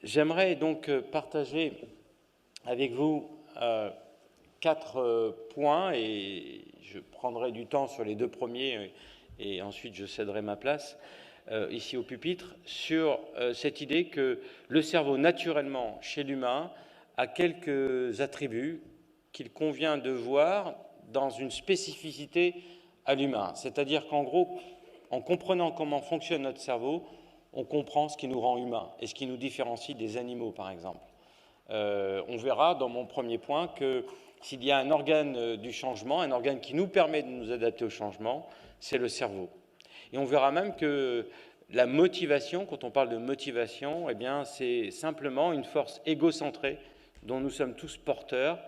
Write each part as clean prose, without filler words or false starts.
J'aimerais donc partager avec vous 4 points, et je prendrai du temps sur les 2 premiers et ensuite je céderai ma place ici au pupitre, sur cette idée que le cerveau, naturellement, chez l'humain, a quelques attributs qu'il convient de voir dans une spécificité à l'humain. C'est-à-dire qu'en gros, en comprenant comment fonctionne notre cerveau, on comprend ce qui nous rend humains et ce qui nous différencie des animaux, par exemple. On verra dans mon premier point que s'il y a un organe du changement, un organe qui nous permet de nous adapter au changement, c'est le cerveau. Et on verra même que la motivation, quand on parle de motivation, eh bien, c'est simplement une force égocentrée dont nous sommes tous porteurs,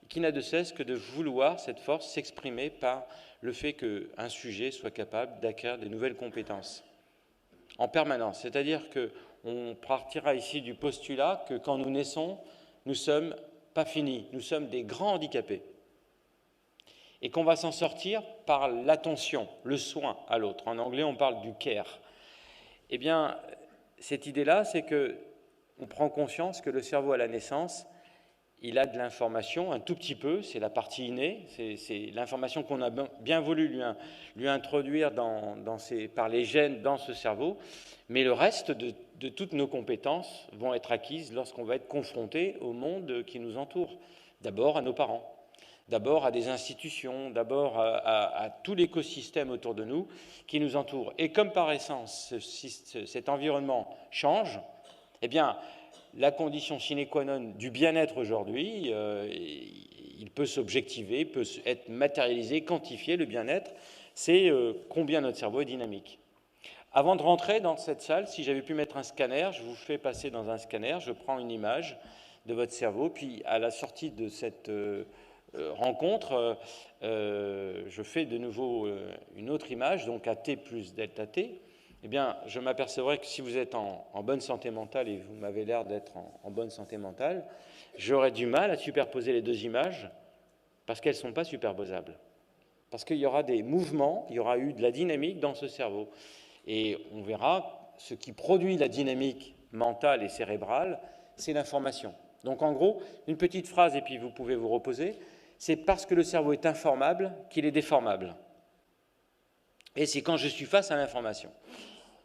qui n'a de cesse que de vouloir, cette force, s'exprimer par le fait qu'un sujet soit capable d'acquérir de nouvelles compétences en permanence. C'est-à-dire qu'on partira ici du postulat que quand nous naissons, nous ne sommes pas finis, nous sommes des grands handicapés. Et qu'on va s'en sortir par l'attention, le soin à l'autre. En anglais, on parle du care. Eh bien, cette idée-là, c'est qu'on prend conscience que le cerveau à la naissance, il a de l'information, un tout petit peu, c'est la partie innée, c'est l'information qu'on a bien voulu lui introduire par les gènes dans ce cerveau, mais le reste de toutes nos compétences vont être acquises lorsqu'on va être confronté au monde qui nous entoure. D'abord à nos parents, d'abord à des institutions, d'abord à tout l'écosystème autour de nous qui nous entoure. Et comme par essence, cet environnement change, eh bien, la condition sine qua non du bien-être aujourd'hui, il peut s'objectiver, peut être matérialisé, quantifié, le bien-être, c'est combien notre cerveau est dynamique. Avant de rentrer dans cette salle, si j'avais pu mettre un scanner, je vous fais passer dans un scanner, je prends une image de votre cerveau, puis à la sortie de cette rencontre, je fais de nouveau une autre image, donc AT plus delta T. Eh bien, je m'apercevrai que si vous êtes en bonne santé mentale, et vous m'avez l'air d'être en bonne santé mentale, j'aurai du mal à superposer les 2 images parce qu'elles ne sont pas superposables. Parce qu'il y aura des mouvements, il y aura eu de la dynamique dans ce cerveau. Et on verra, ce qui produit la dynamique mentale et cérébrale, c'est l'information. Donc en gros, une petite phrase et puis vous pouvez vous reposer, c'est parce que le cerveau est informable qu'il est déformable. Et c'est quand je suis face à l'information.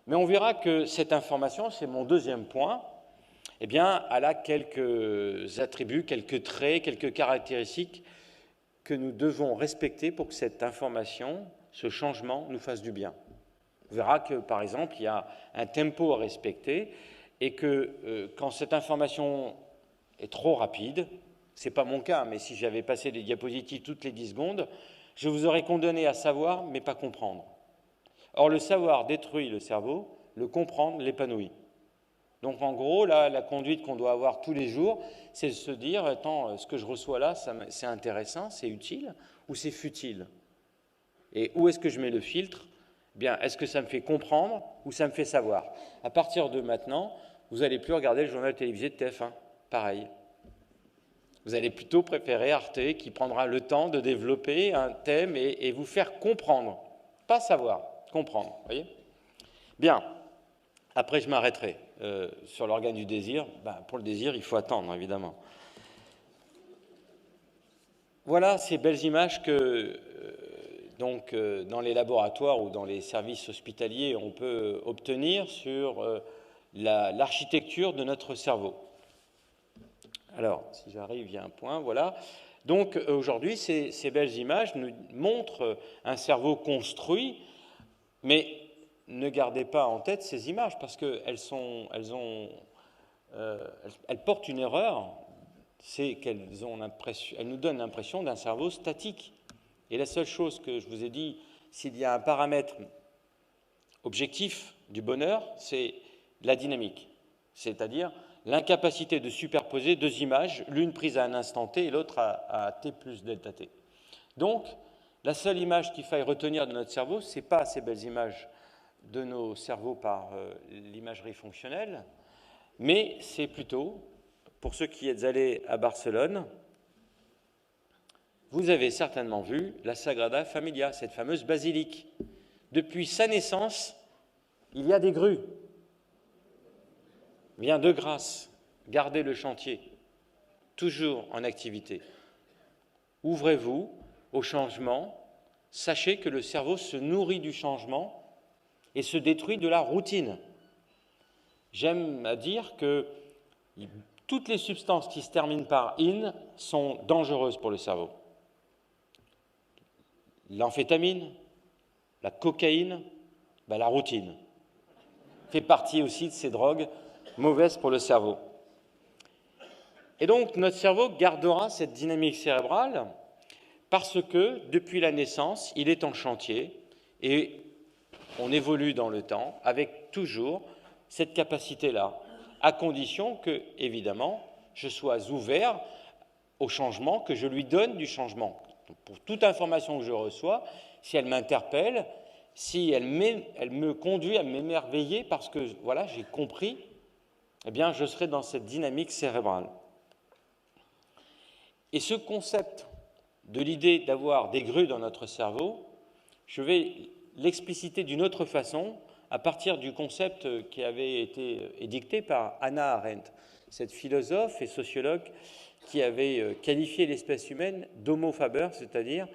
Mais on verra que cette information, c'est mon deuxième point, eh bien, elle a quelques attributs, quelques traits, quelques caractéristiques que nous devons respecter pour que cette information, ce changement, nous fasse du bien. On verra que, par exemple, il y a un tempo à respecter et que quand cette information est trop rapide, ce n'est pas mon cas, mais si j'avais passé des diapositives toutes les 10 secondes, je vous aurais condamné à savoir, mais pas comprendre. Or, le savoir détruit le cerveau, le comprendre l'épanouit. Donc, en gros, là, la conduite qu'on doit avoir tous les jours, c'est de se dire, attends, ce que je reçois là, c'est intéressant, c'est utile, ou c'est futile? Et où est-ce que je mets le filtre? Bien, est-ce que ça me fait comprendre ou ça me fait savoir? À partir de maintenant, vous n'allez plus regarder le journal télévisé de TF1, pareil. Vous allez plutôt préférer Arte, qui prendra le temps de développer un thème et vous faire comprendre, pas savoir. Comprendre, voyez? Bien, après je m'arrêterai sur l'organe du désir. Pour le désir, il faut attendre, évidemment. Voilà ces belles images que, dans les laboratoires ou dans les services hospitaliers, on peut obtenir sur l'architecture de notre cerveau. Alors, si j'arrive, il y a un point, voilà. Donc, aujourd'hui, ces belles images nous montrent un cerveau construit. Mais ne gardez pas en tête ces images parce qu'elles portent une erreur, c'est qu'elles nous donnent l'impression d'un cerveau statique. Et la seule chose que je vous ai dit, s'il y a un paramètre objectif du bonheur, c'est la dynamique, c'est-à-dire l'incapacité de superposer 2 images, l'une prise à un instant T et l'autre à T plus delta T. Donc, la seule image qu'il faille retenir de notre cerveau, ce n'est pas ces belles images de nos cerveaux par l'imagerie fonctionnelle, mais c'est plutôt, pour ceux qui êtes allés à Barcelone, vous avez certainement vu la Sagrada Familia, cette fameuse basilique. Depuis sa naissance, il y a des grues. Bien de grâce. gardez le chantier toujours en activité. Ouvrez-vous au changement. Sachez que le cerveau se nourrit du changement et se détruit de la routine. J'aime à dire que toutes les substances qui se terminent par in sont dangereuses pour le cerveau. L'amphétamine, la cocaïne, la routine fait partie aussi de ces drogues mauvaises pour le cerveau. Et donc notre cerveau gardera cette dynamique cérébrale parce que depuis la naissance, il est en chantier et on évolue dans le temps avec toujours cette capacité-là, à condition que, évidemment, je sois ouvert au changement, que je lui donne du changement. Donc, pour toute information que je reçois, si elle m'interpelle, si elle me conduit à m'émerveiller parce que voilà, j'ai compris, eh bien, je serai dans cette dynamique cérébrale. Et ce concept de l'idée d'avoir des grues dans notre cerveau, je vais l'expliciter d'une autre façon à partir du concept qui avait été édicté par Hannah Arendt, cette philosophe et sociologue qui avait qualifié l'espèce humaine d'homo faber, c'est-à-dire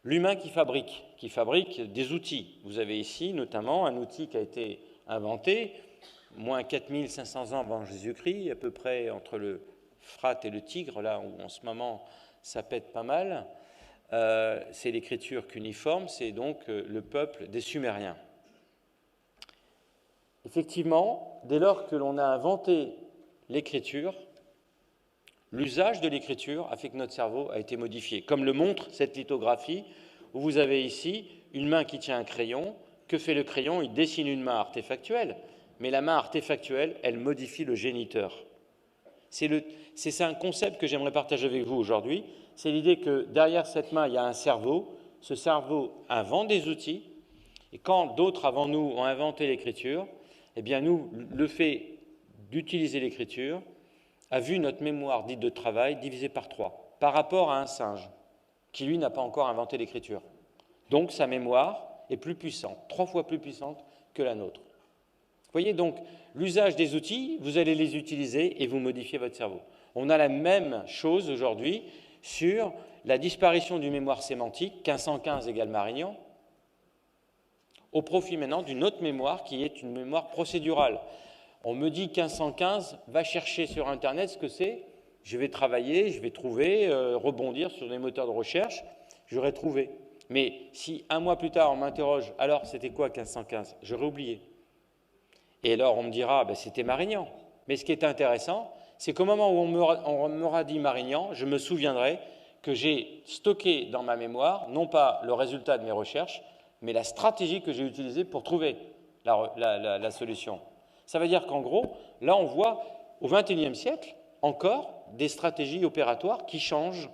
l'humain qui fabrique des outils. Vous avez ici notamment un outil qui a été inventé moins 4500 ans avant Jésus-Christ, à peu près entre le Euphrate et le Tigre, là où en ce moment ça pète pas mal. C'est l'écriture cuniforme, c'est donc le peuple des Sumériens. Effectivement, dès lors que l'on a inventé l'écriture, l'usage de l'écriture a fait que notre cerveau a été modifié, comme le montre cette lithographie, où vous avez ici une main qui tient un crayon. Que fait le crayon? Il dessine une main artefactuelle, mais la main artefactuelle, elle modifie le géniteur. C'est un concept que j'aimerais partager avec vous aujourd'hui, c'est l'idée que derrière cette main, il y a un cerveau, ce cerveau invente des outils, et quand d'autres avant nous ont inventé l'écriture, eh bien nous, le fait d'utiliser l'écriture a vu notre mémoire dite de travail divisée par 3, par rapport à un singe, qui lui n'a pas encore inventé l'écriture. Donc sa mémoire est plus puissante, 3 fois plus puissante que la nôtre. Vous voyez donc, l'usage des outils, vous allez les utiliser et vous modifiez votre cerveau. On a la même chose aujourd'hui sur la disparition du mémoire sémantique, 1515 égale Marignan, au profit maintenant d'une autre mémoire qui est une mémoire procédurale. On me dit 1515, va chercher sur Internet ce que c'est, je vais travailler, je vais trouver, rebondir sur les moteurs de recherche, j'aurai trouvé. Mais si un mois plus tard on m'interroge, alors c'était quoi 1515? J'aurais oublié. Et alors on me dira, c'était Marignan. Mais ce qui est intéressant, c'est qu'au moment où on m'aura dit Marignan, je me souviendrai que j'ai stocké dans ma mémoire, non pas le résultat de mes recherches, mais la stratégie que j'ai utilisée pour trouver la solution. Ça veut dire qu'en gros, là on voit au XXIe siècle encore des stratégies opératoires qui changent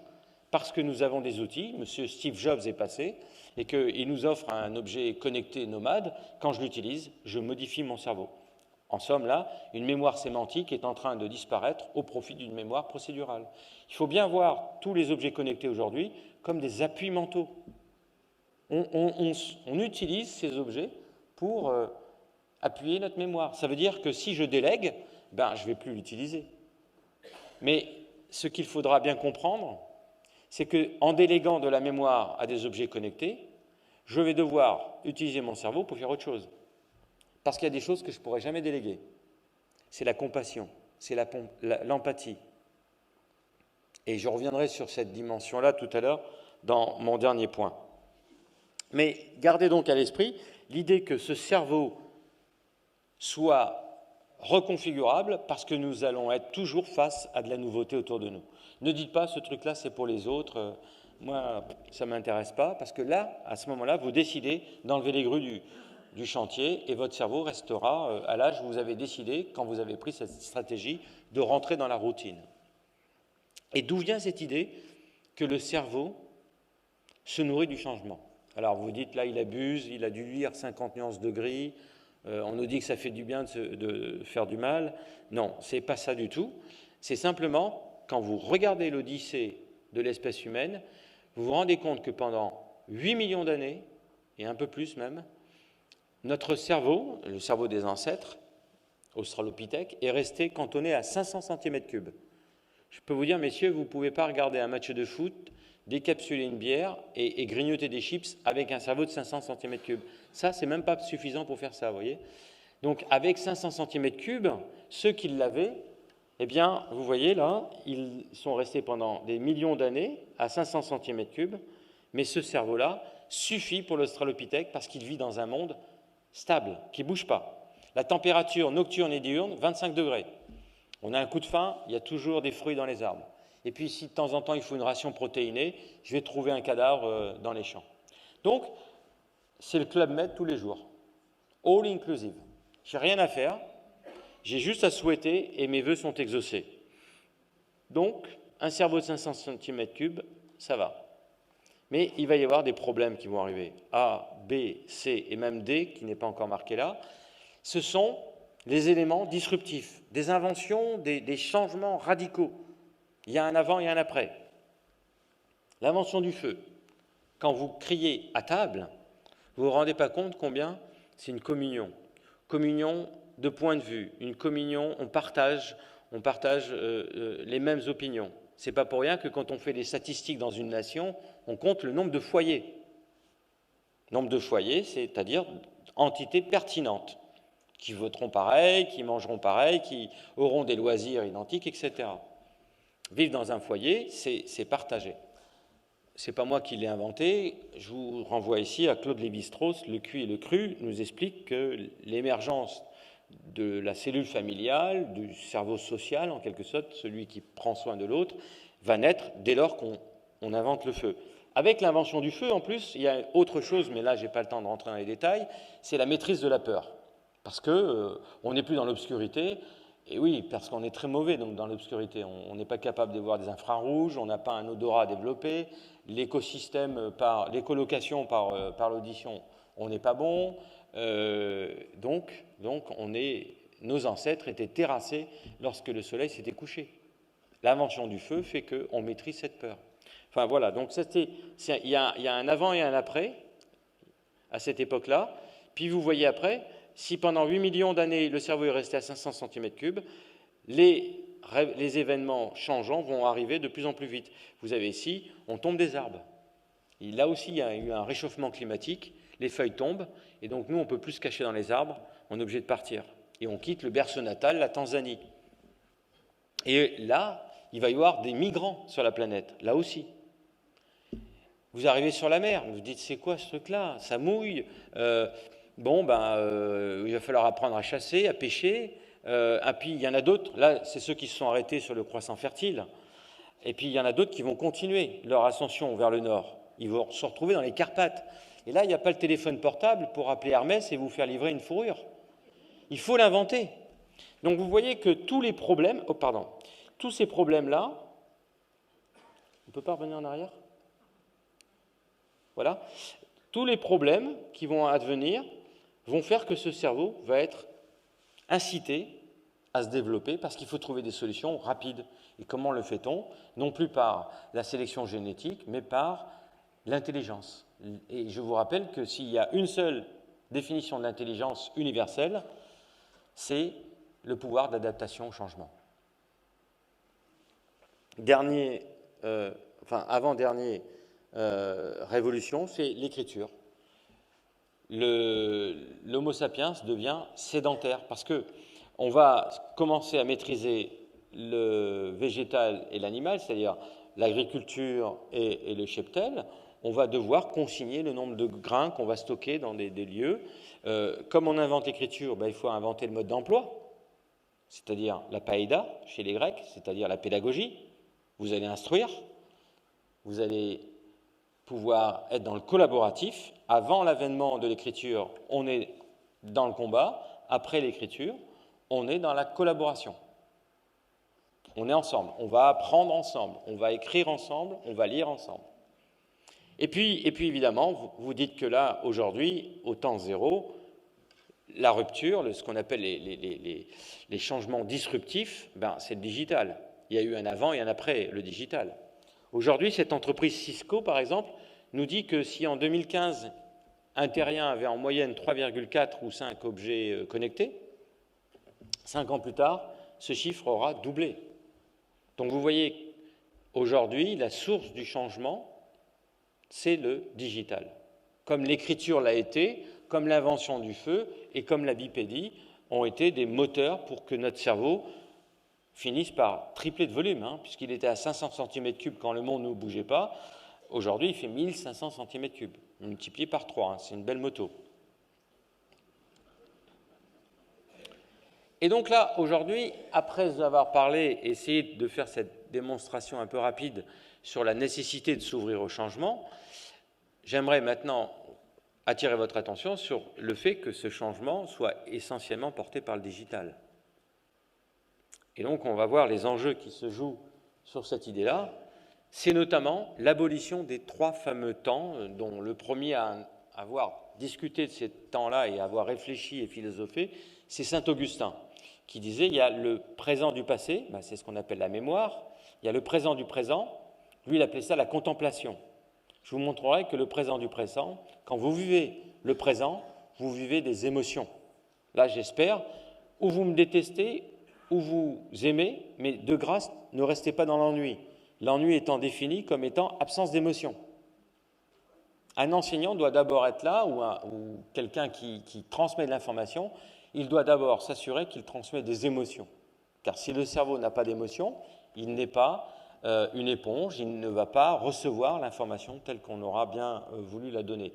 parce que nous avons des outils. Monsieur Steve Jobs est passé et qu'il nous offre un objet connecté nomade. Quand je l'utilise, je modifie mon cerveau. En somme, là, une mémoire sémantique est en train de disparaître au profit d'une mémoire procédurale. Il faut bien voir tous les objets connectés aujourd'hui comme des appuis mentaux. On utilise ces objets pour appuyer notre mémoire. Ça veut dire que si je délègue, je ne vais plus l'utiliser. Mais ce qu'il faudra bien comprendre, c'est qu'en déléguant de la mémoire à des objets connectés, je vais devoir utiliser mon cerveau pour faire autre chose. Parce qu'il y a des choses que je ne pourrai jamais déléguer. C'est la compassion, c'est l'empathie. Et je reviendrai sur cette dimension-là tout à l'heure dans mon dernier point. Mais gardez donc à l'esprit l'idée que ce cerveau soit reconfigurable parce que nous allons être toujours face à de la nouveauté autour de nous. Ne dites pas, ce truc-là, c'est pour les autres, moi, ça ne m'intéresse pas, parce que là, à ce moment-là, vous décidez d'enlever les grues du chantier et votre cerveau restera à l'âge où vous avez décidé, quand vous avez pris cette stratégie, de rentrer dans la routine. Et d'où vient cette idée que le cerveau se nourrit du changement? Alors vous dites, là, il abuse, il a dû lire 50 nuances de gris, on nous dit que ça fait du bien de faire du mal. Non, ce n'est pas ça du tout. C'est simplement, quand vous regardez l'Odyssée de l'espèce humaine, vous vous rendez compte que pendant 8 millions d'années, et un peu plus même, notre cerveau, le cerveau des ancêtres, australopithèque, est resté cantonné à 500 cm3. Je peux vous dire, messieurs, vous ne pouvez pas regarder un match de foot, décapsuler une bière et grignoter des chips avec un cerveau de 500 cm3. Ça, c'est même pas suffisant pour faire ça, vous voyez. Donc, avec 500 cm3, ceux qui l'avaient, eh bien, vous voyez là, ils sont restés pendant des millions d'années à 500 cm3, mais ce cerveau-là suffit pour l'australopithèque parce qu'il vit dans un monde stable, qui ne bouge pas. La température nocturne et diurne, 25 degrés. On a un coup de faim, il y a toujours des fruits dans les arbres. Et puis, si de temps en temps il faut une ration protéinée, je vais trouver un cadavre dans les champs. Donc, c'est le Club Med tous les jours. All inclusive. Je n'ai rien à faire, j'ai juste à souhaiter et mes vœux sont exaucés. Donc, un cerveau de 500 cm3, ça va. Mais il va y avoir des problèmes qui vont arriver. A, B, C et même D, qui n'est pas encore marqué là, ce sont les éléments disruptifs, des inventions, des changements radicaux. Il y a un avant et un après. L'invention du feu. Quand vous criez à table, vous ne vous rendez pas compte combien c'est une communion. Communion de point de vue, une communion, on partage les mêmes opinions. Ce n'est pas pour rien que quand on fait des statistiques dans une nation, on compte le nombre de foyers. Nombre de foyers, c'est-à-dire entités pertinentes, qui voteront pareil, qui mangeront pareil, qui auront des loisirs identiques, etc. Vivre dans un foyer, c'est partagé. Ce n'est pas moi qui l'ai inventé, je vous renvoie ici à Claude Lévi-Strauss, Le cuit et le cru nous explique que l'émergence de la cellule familiale, du cerveau social en quelque sorte, celui qui prend soin de l'autre, va naître dès lors qu'on invente le feu. Avec l'invention du feu, en plus, il y a autre chose, mais là, je n'ai pas le temps de rentrer dans les détails, c'est la maîtrise de la peur. Parce qu'on n'est plus dans l'obscurité, et oui, parce qu'on est très mauvais donc, dans l'obscurité. On n'est pas capable de voir des infrarouges, on n'a pas un odorat développé, l'écosystème, l'écolocation par l'audition, on n'est pas bon. Donc nos ancêtres étaient terrassés lorsque le soleil s'était couché. L'invention du feu fait qu'on maîtrise cette peur. Enfin voilà, donc il y a un avant et un après à cette époque-là. Puis vous voyez après, si pendant 8 millions d'années le cerveau est resté à 500 cm3, les événements changeants vont arriver de plus en plus vite. Vous avez ici, on tombe des arbres. Et là aussi, il y a eu un réchauffement climatique, les feuilles tombent, et donc nous, on ne peut plus se cacher dans les arbres, on est obligé de partir. Et on quitte le berceau natal, la Tanzanie. Et là, il va y avoir des migrants sur la planète, là aussi. Vous arrivez sur la mer, vous vous dites, c'est quoi ce truc-là? Ça mouille. Il va falloir apprendre à chasser, à pêcher. Et puis, il y en a d'autres, là, c'est ceux qui se sont arrêtés sur le croissant fertile. Et puis, il y en a d'autres qui vont continuer leur ascension vers le nord. Ils vont se retrouver dans les Carpates. Et là, il n'y a pas le téléphone portable pour appeler Hermès et vous faire livrer une fourrure. Il faut l'inventer. Donc, vous voyez que tous ces problèmes-là, on ne peut pas revenir en arrière? Voilà. Tous les problèmes qui vont advenir vont faire que ce cerveau va être incité à se développer parce qu'il faut trouver des solutions rapides. Et comment le fait-on? Non plus par la sélection génétique, mais par l'intelligence. Et je vous rappelle que s'il y a une seule définition de l'intelligence universelle, c'est le pouvoir d'adaptation au changement. Avant-dernière révolution, c'est l'écriture. L'Homo sapiens devient sédentaire parce qu'on va commencer à maîtriser le végétal et l'animal, c'est-à-dire l'agriculture et le cheptel. On va devoir consigner le nombre de grains qu'on va stocker dans des lieux. Comme on invente l'écriture, il faut inventer le mode d'emploi, c'est-à-dire la païda chez les Grecs, c'est-à-dire la pédagogie. Vous allez instruire, vous allez pouvoir être dans le collaboratif. Avant l'avènement de l'écriture, on est dans le combat. Après l'écriture, on est dans la collaboration. On est ensemble, on va apprendre ensemble, on va écrire ensemble, on va lire ensemble. Et puis évidemment, vous dites que là, aujourd'hui, au temps zéro, la rupture, ce qu'on appelle les changements disruptifs, c'est le digital. Il y a eu un avant et un après le digital. Aujourd'hui, cette entreprise Cisco, par exemple, nous dit que si en 2015, un terrien avait en moyenne 3,4 ou 5 objets connectés, 5 ans plus tard, ce chiffre aura doublé. Donc vous voyez, aujourd'hui, la source du changement, c'est le digital. Comme l'écriture l'a été, comme l'invention du feu et comme la bipédie ont été des moteurs pour que notre cerveau finisse par tripler de volume, puisqu'il était à 500 cm3 quand le monde ne bougeait pas. Aujourd'hui, il fait 1500 cm3, multiplié par 3, c'est une belle moto. Et donc là, aujourd'hui, après avoir parlé, essayé de faire cette démonstration un peu rapide sur la nécessité de s'ouvrir au changement, j'aimerais maintenant attirer votre attention sur le fait que ce changement soit essentiellement porté par le digital. Et donc, on va voir les enjeux qui se jouent sur cette idée-là. C'est notamment l'abolition des 3 fameux temps, dont le premier à avoir discuté de ces temps-là et à avoir réfléchi et philosophé, c'est saint Augustin, qui disait il y a le présent du passé, c'est ce qu'on appelle la mémoire, il y a le présent du présent, lui il appelait ça la contemplation. Je vous montrerai que le présent du présent, quand vous vivez le présent, vous vivez des émotions. Là, j'espère, ou vous me détestez, ou vous aimez, mais de grâce, ne restez pas dans l'ennui. L'ennui étant défini comme étant absence d'émotion. Un enseignant doit d'abord être là, ou quelqu'un qui transmet de l'information, il doit d'abord s'assurer qu'il transmet des émotions. Car si le cerveau n'a pas d'émotion, il n'est pas une éponge, il ne va pas recevoir l'information telle qu'on aura bien voulu la donner.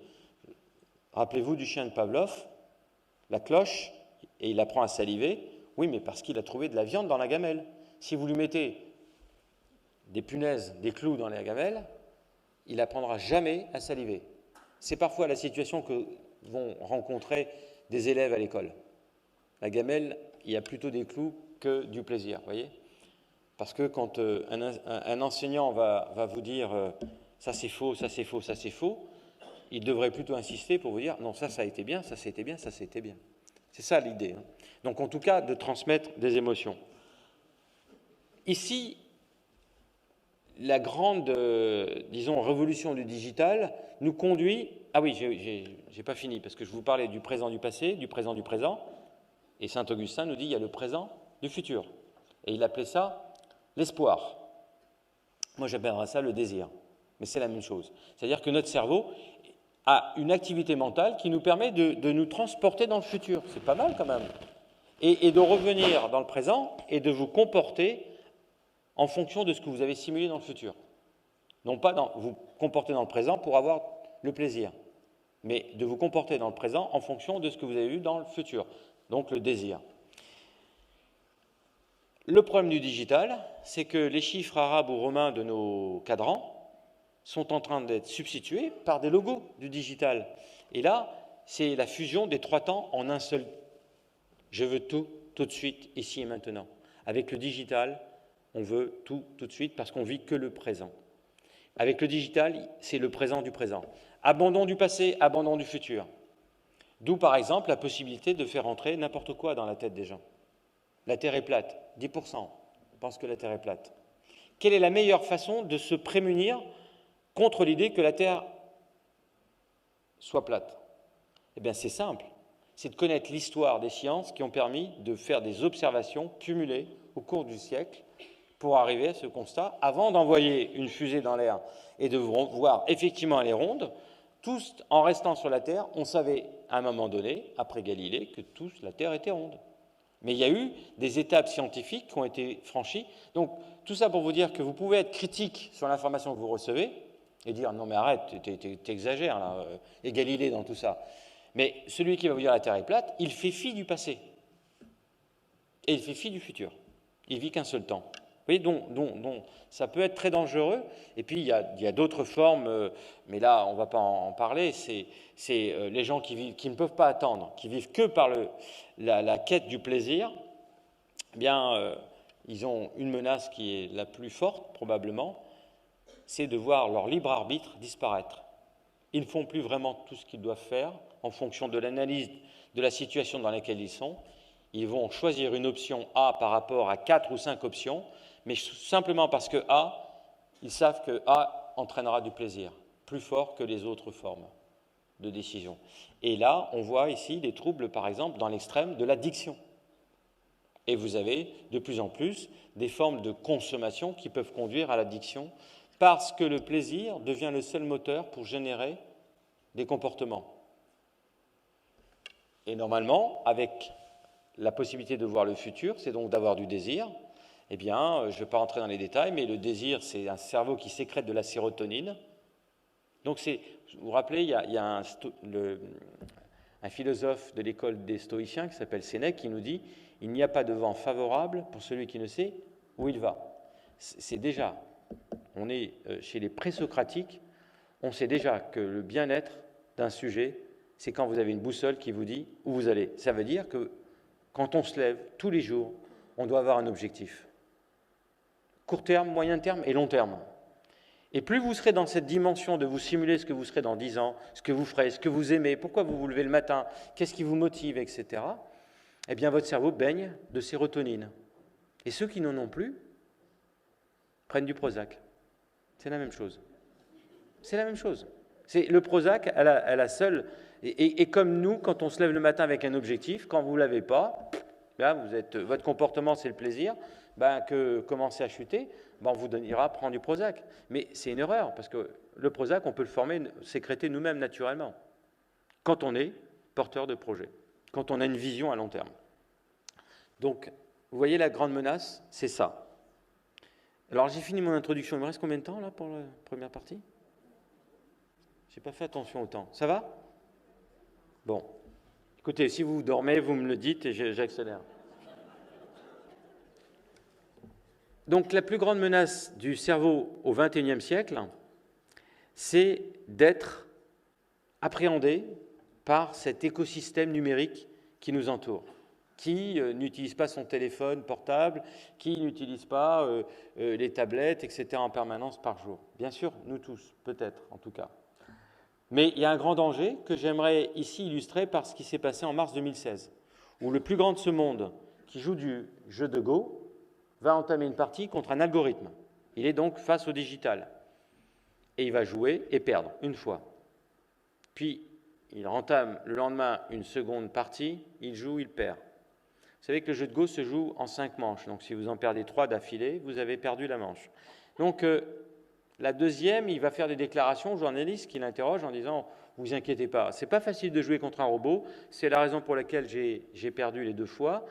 Rappelez-vous du chien de Pavlov, la cloche, et il apprend à saliver. Oui, mais parce qu'il a trouvé de la viande dans la gamelle. Si vous lui mettez des punaises, des clous dans la gamelle, il n'apprendra jamais à saliver. C'est parfois la situation que vont rencontrer des élèves à l'école. La gamelle, il y a plutôt des clous que du plaisir, vous voyez ? Parce que quand un enseignant va vous dire ça c'est faux, ça c'est faux, ça c'est faux, il devrait plutôt insister pour vous dire non, ça a été bien, ça c'était bien, ça c'était bien. C'est ça l'idée. Donc en tout cas, de transmettre des émotions. Ici, la grande, disons, révolution du digital nous conduit... Ah oui, j'ai pas fini, parce que je vous parlais du présent du passé, du présent du présent, et saint Augustin nous dit il y a le présent du futur. Et il appelait ça l'espoir. Moi, j'appellerais ça le désir, mais c'est la même chose. C'est-à-dire que notre cerveau a une activité mentale qui nous permet de nous transporter dans le futur. C'est pas mal quand même. Et de revenir dans le présent et de vous comporter en fonction de ce que vous avez simulé dans le futur. Non pas vous comporter dans le présent pour avoir le plaisir, mais de vous comporter dans le présent en fonction de ce que vous avez vu dans le futur, donc le désir. Le problème du digital, c'est que les chiffres arabes ou romains de nos cadrans sont en train d'être substitués par des logos du digital. Et là, c'est la fusion des 3 temps en un seul. Je veux tout de suite, ici et maintenant. Avec le digital, on veut tout de suite parce qu'on vit que le présent. Avec le digital, c'est le présent du présent. Abandon du passé, abandon du futur. D'où, par exemple, la possibilité de faire entrer n'importe quoi dans la tête des gens. La Terre est plate, 10% pensent que la Terre est plate. Quelle est la meilleure façon de se prémunir contre l'idée que la Terre soit plate? Eh bien, c'est simple. C'est de connaître l'histoire des sciences qui ont permis de faire des observations cumulées au cours du siècle pour arriver à ce constat, avant d'envoyer une fusée dans l'air et de voir effectivement elle est ronde, tous en restant sur la Terre, on savait à un moment donné, après Galilée, que la Terre était ronde. Mais il y a eu des étapes scientifiques qui ont été franchies. Donc, tout ça pour vous dire que vous pouvez être critique sur l'information que vous recevez et dire « non mais arrête, t'exagères là, et Galilée dans tout ça ». Mais celui qui va vous dire la Terre est plate, il fait fi du passé. Et il fait fi du futur. Il vit qu'un seul temps. Vous voyez, donc ça peut être très dangereux. Et puis, il y a d'autres formes, mais là, on ne va pas en parler. C'est les gens qui ne peuvent pas attendre, qui vivent que par la quête du plaisir. Eh bien, ils ont une menace qui est la plus forte, probablement, c'est de voir leur libre arbitre disparaître. Ils ne font plus vraiment tout ce qu'ils doivent faire en fonction de l'analyse de la situation dans laquelle ils sont. Ils vont choisir une option A par rapport à 4 ou 5 options, mais simplement parce que A, ils savent que A entraînera du plaisir, plus fort que les autres formes de décision. Et là, on voit ici des troubles, par exemple, dans l'extrême de l'addiction. Et vous avez de plus en plus des formes de consommation qui peuvent conduire à l'addiction parce que le plaisir devient le seul moteur pour générer des comportements. Et normalement, avec la possibilité de voir le futur, c'est donc d'avoir du désir. Eh bien, je ne vais pas rentrer dans les détails, mais le désir, c'est un cerveau qui sécrète de la sérotonine. Donc, vous vous rappelez, il y a un philosophe de l'école des stoïciens qui s'appelle Sénèque qui nous dit « Il n'y a pas de vent favorable pour celui qui ne sait où il va ». C'est déjà, on est chez les présocratiques, on sait déjà que le bien-être d'un sujet, c'est quand vous avez une boussole qui vous dit où vous allez. Ça veut dire que quand on se lève tous les jours, on doit avoir un objectif. Court terme, moyen terme et long terme. Et plus vous serez dans cette dimension de vous simuler ce que vous serez dans 10 ans, ce que vous ferez, ce que vous aimez, pourquoi vous vous levez le matin, qu'est-ce qui vous motive, etc., eh bien votre cerveau baigne de sérotonine. Et ceux qui n'en ont plus prennent du Prozac. C'est la même chose. C'est la même chose. C'est le Prozac à la seule... Et comme nous, quand on se lève le matin avec un objectif, quand vous ne l'avez pas, là, votre comportement, c'est le plaisir, que commencez à chuter, on vous donnera prendre du Prozac. Mais c'est une erreur, parce que le Prozac, on peut le former, sécréter nous-mêmes naturellement, quand on est porteur de projet, quand on a une vision à long terme. Donc, vous voyez, la grande menace, c'est ça. Alors, j'ai fini mon introduction. Il me reste combien de temps, là, pour la première partie ? Je n'ai pas fait attention au temps. Ça va ? Bon. Écoutez, si vous dormez, vous me le dites et j'accélère. Donc, la plus grande menace du cerveau au XXIe siècle, c'est d'être appréhendé par cet écosystème numérique qui nous entoure, qui n'utilise pas son téléphone portable, qui n'utilise pas les tablettes, etc. en permanence par jour. Bien sûr, nous tous, peut-être, en tout cas. Mais il y a un grand danger que j'aimerais ici illustrer par ce qui s'est passé en mars 2016, où le plus grand de ce monde, qui joue du jeu de Go, va entamer une partie contre un algorithme. Il est donc face au digital. Et il va jouer et perdre, une fois. Puis, il entame le lendemain une seconde partie, il joue, il perd. Vous savez que le jeu de Go se joue en 5 manches. Donc, si vous en perdez 3 d'affilée, vous avez perdu la manche. Donc, la deuxième, il va faire des déclarations aux journalistes qui l'interrogent en disant « Vous inquiétez pas, c'est pas facile de jouer contre un robot, c'est la raison pour laquelle j'ai perdu les 2 fois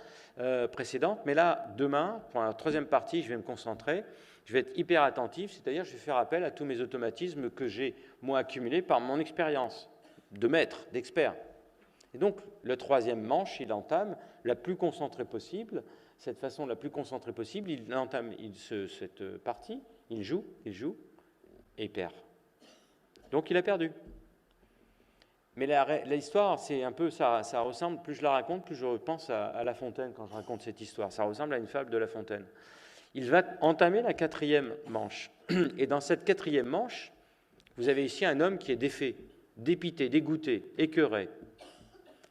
précédentes, mais là, demain, pour la troisième partie, je vais me concentrer, je vais être hyper attentif, c'est-à-dire je vais faire appel à tous mes automatismes que j'ai, moi, accumulés par mon expérience de maître, d'expert. » Et donc, le troisième manche, il entame la plus concentrée possible, cette façon la plus concentrée possible, il entame cette partie, il joue, et il perd. Donc, il a perdu. Mais l'histoire, c'est un peu ça ressemble, plus je la raconte, plus je repense à La Fontaine quand je raconte cette histoire. Ça ressemble à une fable de La Fontaine. Il va entamer la 4e manche. Et dans cette 4e manche, vous avez ici un homme qui est défait, dépité, dégoûté, écœuré.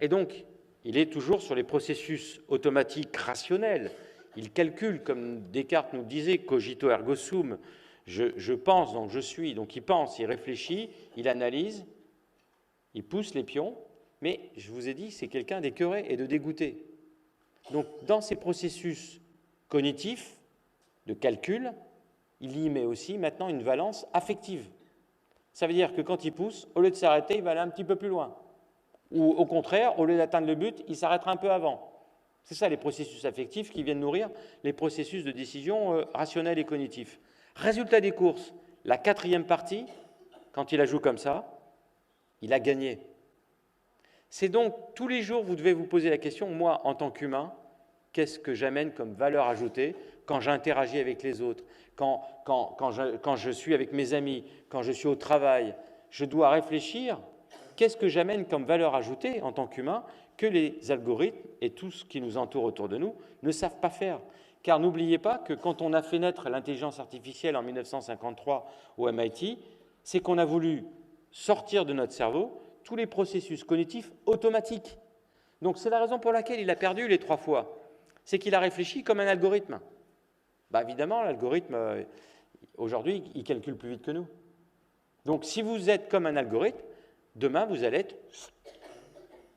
Et donc, il est toujours sur les processus automatiques rationnels. Il calcule, comme Descartes nous disait, cogito ergo sum, je pense, donc je suis. Donc il pense, il réfléchit, il analyse, il pousse les pions, mais je vous ai dit, c'est quelqu'un d'écœuré et de dégoûté. Donc dans ces processus cognitifs, de calcul, il y met aussi maintenant une valence affective. Ça veut dire que quand il pousse, au lieu de s'arrêter, il va aller un petit peu plus loin. Ou au contraire, au lieu d'atteindre le but, il s'arrêtera un peu avant. C'est ça les processus affectifs qui viennent nourrir les processus de décision rationnels et cognitifs. Résultat des courses, la 4e partie, quand il la joue comme ça, il a gagné. C'est donc, tous les jours, vous devez vous poser la question, moi, en tant qu'humain, qu'est-ce que j'amène comme valeur ajoutée quand j'interagis avec les autres, quand je suis avec mes amis, quand je suis au travail, je dois réfléchir, qu'est-ce que j'amène comme valeur ajoutée en tant qu'humain que les algorithmes et tout ce qui nous entoure autour de nous ne savent pas faire. Car n'oubliez pas que quand on a fait naître l'intelligence artificielle en 1953 au MIT, c'est qu'on a voulu sortir de notre cerveau tous les processus cognitifs automatiques. Donc c'est la raison pour laquelle il a perdu les 3 fois. C'est qu'il a réfléchi comme un algorithme. Évidemment, l'algorithme, aujourd'hui, il calcule plus vite que nous. Donc si vous êtes comme un algorithme, demain, vous allez être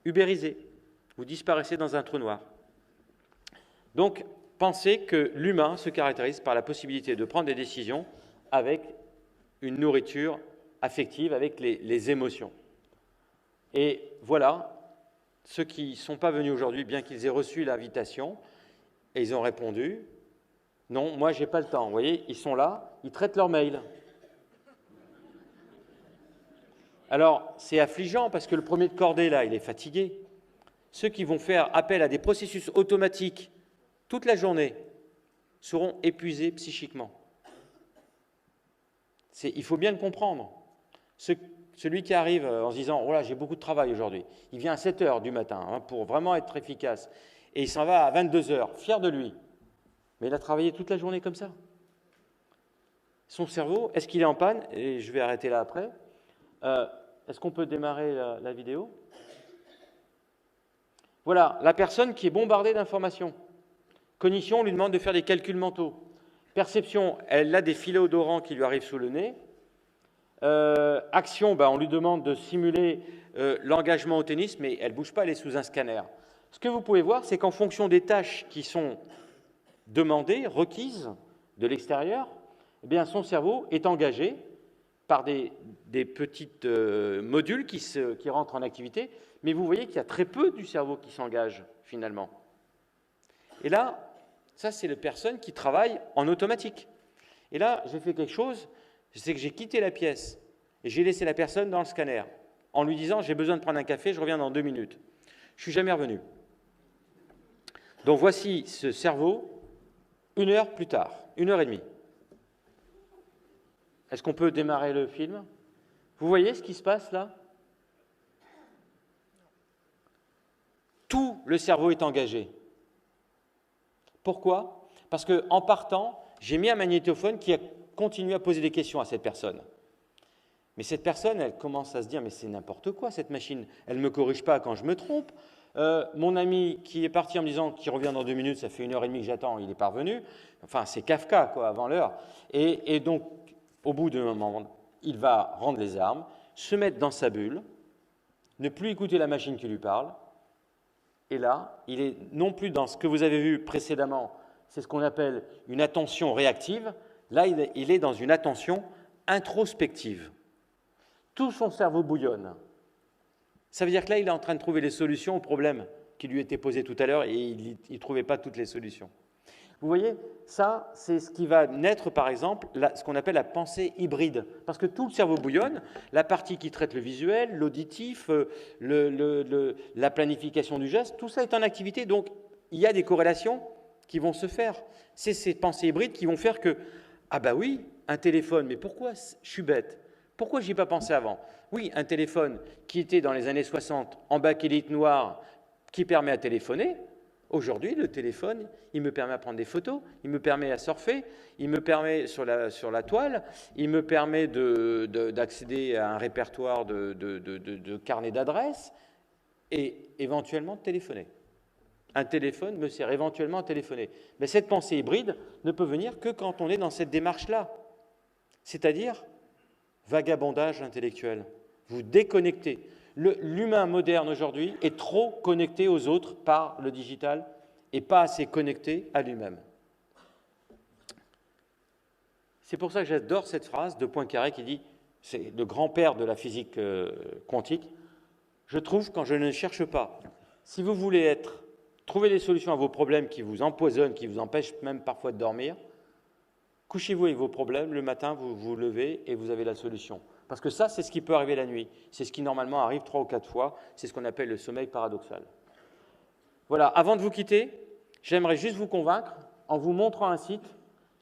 ubérisé. Vous disparaissez dans un trou noir. Donc, pensez que l'humain se caractérise par la possibilité de prendre des décisions avec une nourriture affective, avec les émotions. Et voilà, ceux qui ne sont pas venus aujourd'hui, bien qu'ils aient reçu l'invitation, et ils ont répondu, non, moi, je n'ai pas le temps. Vous voyez, ils sont là, ils traitent leur mail. Alors, c'est affligeant parce que le premier de cordée, là, il est fatigué. Ceux qui vont faire appel à des processus automatiques toute la journée seront épuisés psychiquement. Il faut bien le comprendre. Celui qui arrive en se disant « Oh là, j'ai beaucoup de travail aujourd'hui », il vient à 7 heures du matin pour vraiment être efficace, et il s'en va à 22 heures, fier de lui. Mais il a travaillé toute la journée comme ça. Son cerveau, est-ce qu'il est en panne? Et je vais arrêter là après. Est-ce qu'on peut démarrer la vidéo? Voilà, la personne qui est bombardée d'informations. Cognition, on lui demande de faire des calculs mentaux. Perception, elle a des filets odorants qui lui arrivent sous le nez. Action, on lui demande de simuler l'engagement au tennis, mais elle ne bouge pas, elle est sous un scanner. Ce que vous pouvez voir, c'est qu'en fonction des tâches qui sont demandées, requises de l'extérieur, eh bien, son cerveau est engagé par des petits modules qui rentrent en activité, mais vous voyez qu'il y a très peu du cerveau qui s'engage, finalement. Et là, ça, c'est les personnes qui travaillent en automatique. Et là, j'ai fait quelque chose, c'est que j'ai quitté la pièce et j'ai laissé la personne dans le scanner en lui disant « J'ai besoin de prendre un café, je reviens dans 2 minutes ». Je ne suis jamais revenu. Donc voici ce cerveau 1 heure plus tard, 1h30. Est-ce qu'on peut démarrer le film? Vous voyez ce qui se passe là? Tout le cerveau est engagé. Pourquoi? Parce qu'en partant, j'ai mis un magnétophone qui a continué à poser des questions à cette personne. Mais cette personne, elle commence à se dire « Mais c'est n'importe quoi cette machine, elle ne me corrige pas quand je me trompe. Mon ami qui est parti en me disant qu'il revient dans 2 minutes, ça fait 1h30 que j'attends, il n'est pas revenu. » Enfin, c'est Kafka, quoi, avant l'heure. Et donc, au bout d'un moment, il va rendre les armes, se mettre dans sa bulle, ne plus écouter la machine qui lui parle. Et là, il est non plus dans ce que vous avez vu précédemment, c'est ce qu'on appelle une attention réactive. Là, il est dans une attention introspective. Tout son cerveau bouillonne. Ça veut dire que là, il est en train de trouver les solutions aux problèmes qui lui étaient posés tout à l'heure et il ne trouvait pas toutes les solutions. Vous voyez, ça, c'est ce qui va naître, par exemple, ce qu'on appelle la pensée hybride. Parce que tout le cerveau bouillonne, la partie qui traite le visuel, l'auditif, la planification du geste, tout ça est en activité, donc il y a des corrélations qui vont se faire. C'est ces pensées hybrides qui vont faire que, ah bah oui, un téléphone, mais pourquoi je suis bête? Pourquoi je n'y ai pas pensé avant? Oui, un téléphone qui était dans les années 60 en bakélite noir, qui permet à téléphoner. Aujourd'hui, le téléphone, il me permet de prendre des photos, il me permet à surfer, il me permet sur la toile, il me permet d'accéder à un répertoire de carnet d'adresses et éventuellement de téléphoner. Un téléphone me sert éventuellement à téléphoner. Mais cette pensée hybride ne peut venir que quand on est dans cette démarche-là, c'est-à-dire vagabondage intellectuel. Vous déconnectez. L'humain moderne aujourd'hui est trop connecté aux autres par le digital et pas assez connecté à lui-même. C'est pour ça que j'adore cette phrase de Poincaré qui dit, c'est le grand-père de la physique quantique, « Je trouve quand je ne cherche pas. Si vous voulez trouver des solutions à vos problèmes qui vous empoisonnent, qui vous empêchent même parfois de dormir, couchez-vous avec vos problèmes, le matin vous vous levez et vous avez la solution. » Parce que ça, c'est ce qui peut arriver la nuit. C'est ce qui, normalement, arrive 3 ou 4 fois. C'est ce qu'on appelle le sommeil paradoxal. Voilà, avant de vous quitter, j'aimerais juste vous convaincre, en vous montrant un site,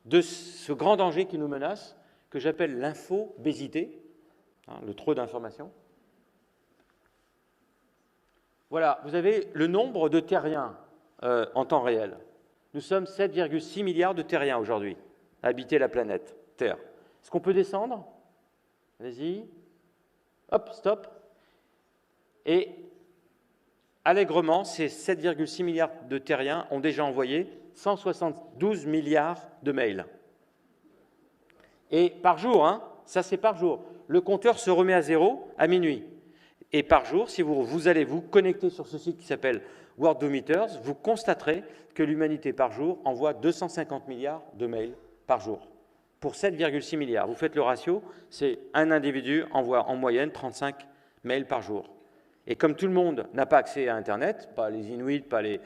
de ce grand danger qui nous menace, que j'appelle l'infobésité, le trop d'informations. Voilà, vous avez le nombre de terriens en temps réel. Nous sommes 7,6 milliards de terriens aujourd'hui à habiter la planète Terre. Est-ce qu'on peut descendre ? Allez-y. Hop, stop. Et allègrement, ces 7,6 milliards de terriens ont déjà envoyé 172 milliards de mails. Et par jour, ça c'est par jour, le compteur se remet à 0 à minuit. Et par jour, si vous allez vous connecter sur ce site qui s'appelle Worldometers, vous constaterez que l'humanité par jour envoie 250 milliards de mails par jour, pour 7,6 milliards. Vous faites le ratio, c'est un individu envoie en moyenne 35 mails par jour. Et comme tout le monde n'a pas accès à Internet, pas les Inuits, pas les...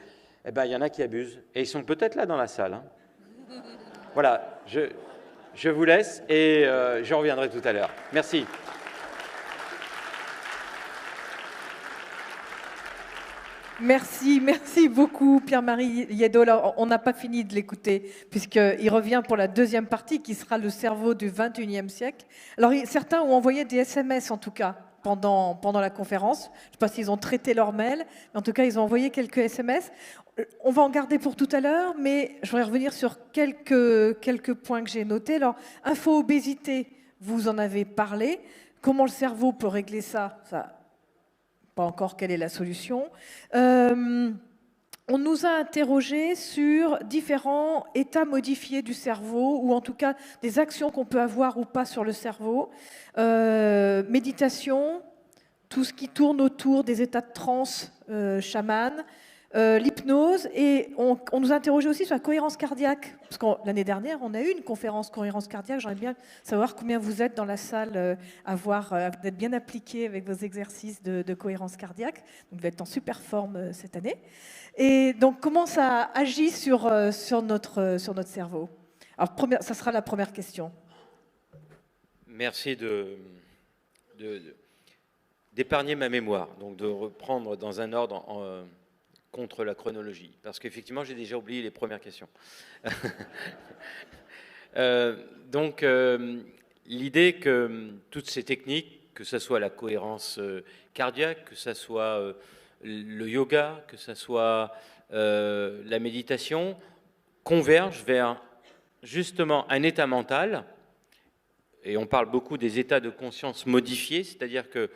Eh bien, il y en a qui abusent. Et ils sont peut-être là dans la salle. Hein. Voilà, je vous laisse et je reviendrai tout à l'heure. Merci. Merci beaucoup Pierre-Marie Liédot. On n'a pas fini de l'écouter puisqu'il revient pour la deuxième partie qui sera le cerveau du 21e siècle. Alors certains ont envoyé des SMS en tout cas pendant la conférence. Je ne sais pas s'ils ont traité leur mail, mais en tout cas ils ont envoyé quelques SMS. On va en garder pour tout à l'heure, mais je voudrais revenir sur quelques points que j'ai notés. Alors, info-obésité, vous en avez parlé. Comment le cerveau peut régler ça? Pas encore quelle est la solution. On nous a interrogés sur différents états modifiés du cerveau, ou en tout cas des actions qu'on peut avoir ou pas sur le cerveau. Méditation, tout ce qui tourne autour des états de transe chaman, l'hypnose, et on nous a interrogé aussi sur la cohérence cardiaque, parce que l'année dernière, on a eu une conférence cohérence cardiaque. J'aimerais bien savoir combien vous êtes dans la salle d'être bien appliqués avec vos exercices de cohérence cardiaque. Donc, vous êtes en super forme cette année. Et donc, comment ça agit sur notre cerveau? Alors, ça sera la première question. Merci d'épargner ma mémoire, donc de reprendre dans un ordre contre la chronologie, parce qu'effectivement, j'ai déjà oublié les premières questions. L'idée que toutes ces techniques, que ce soit la cohérence cardiaque, que ce soit le yoga, que ce soit la méditation, convergent vers justement un état mental, et on parle beaucoup des états de conscience modifiés, c'est-à-dire que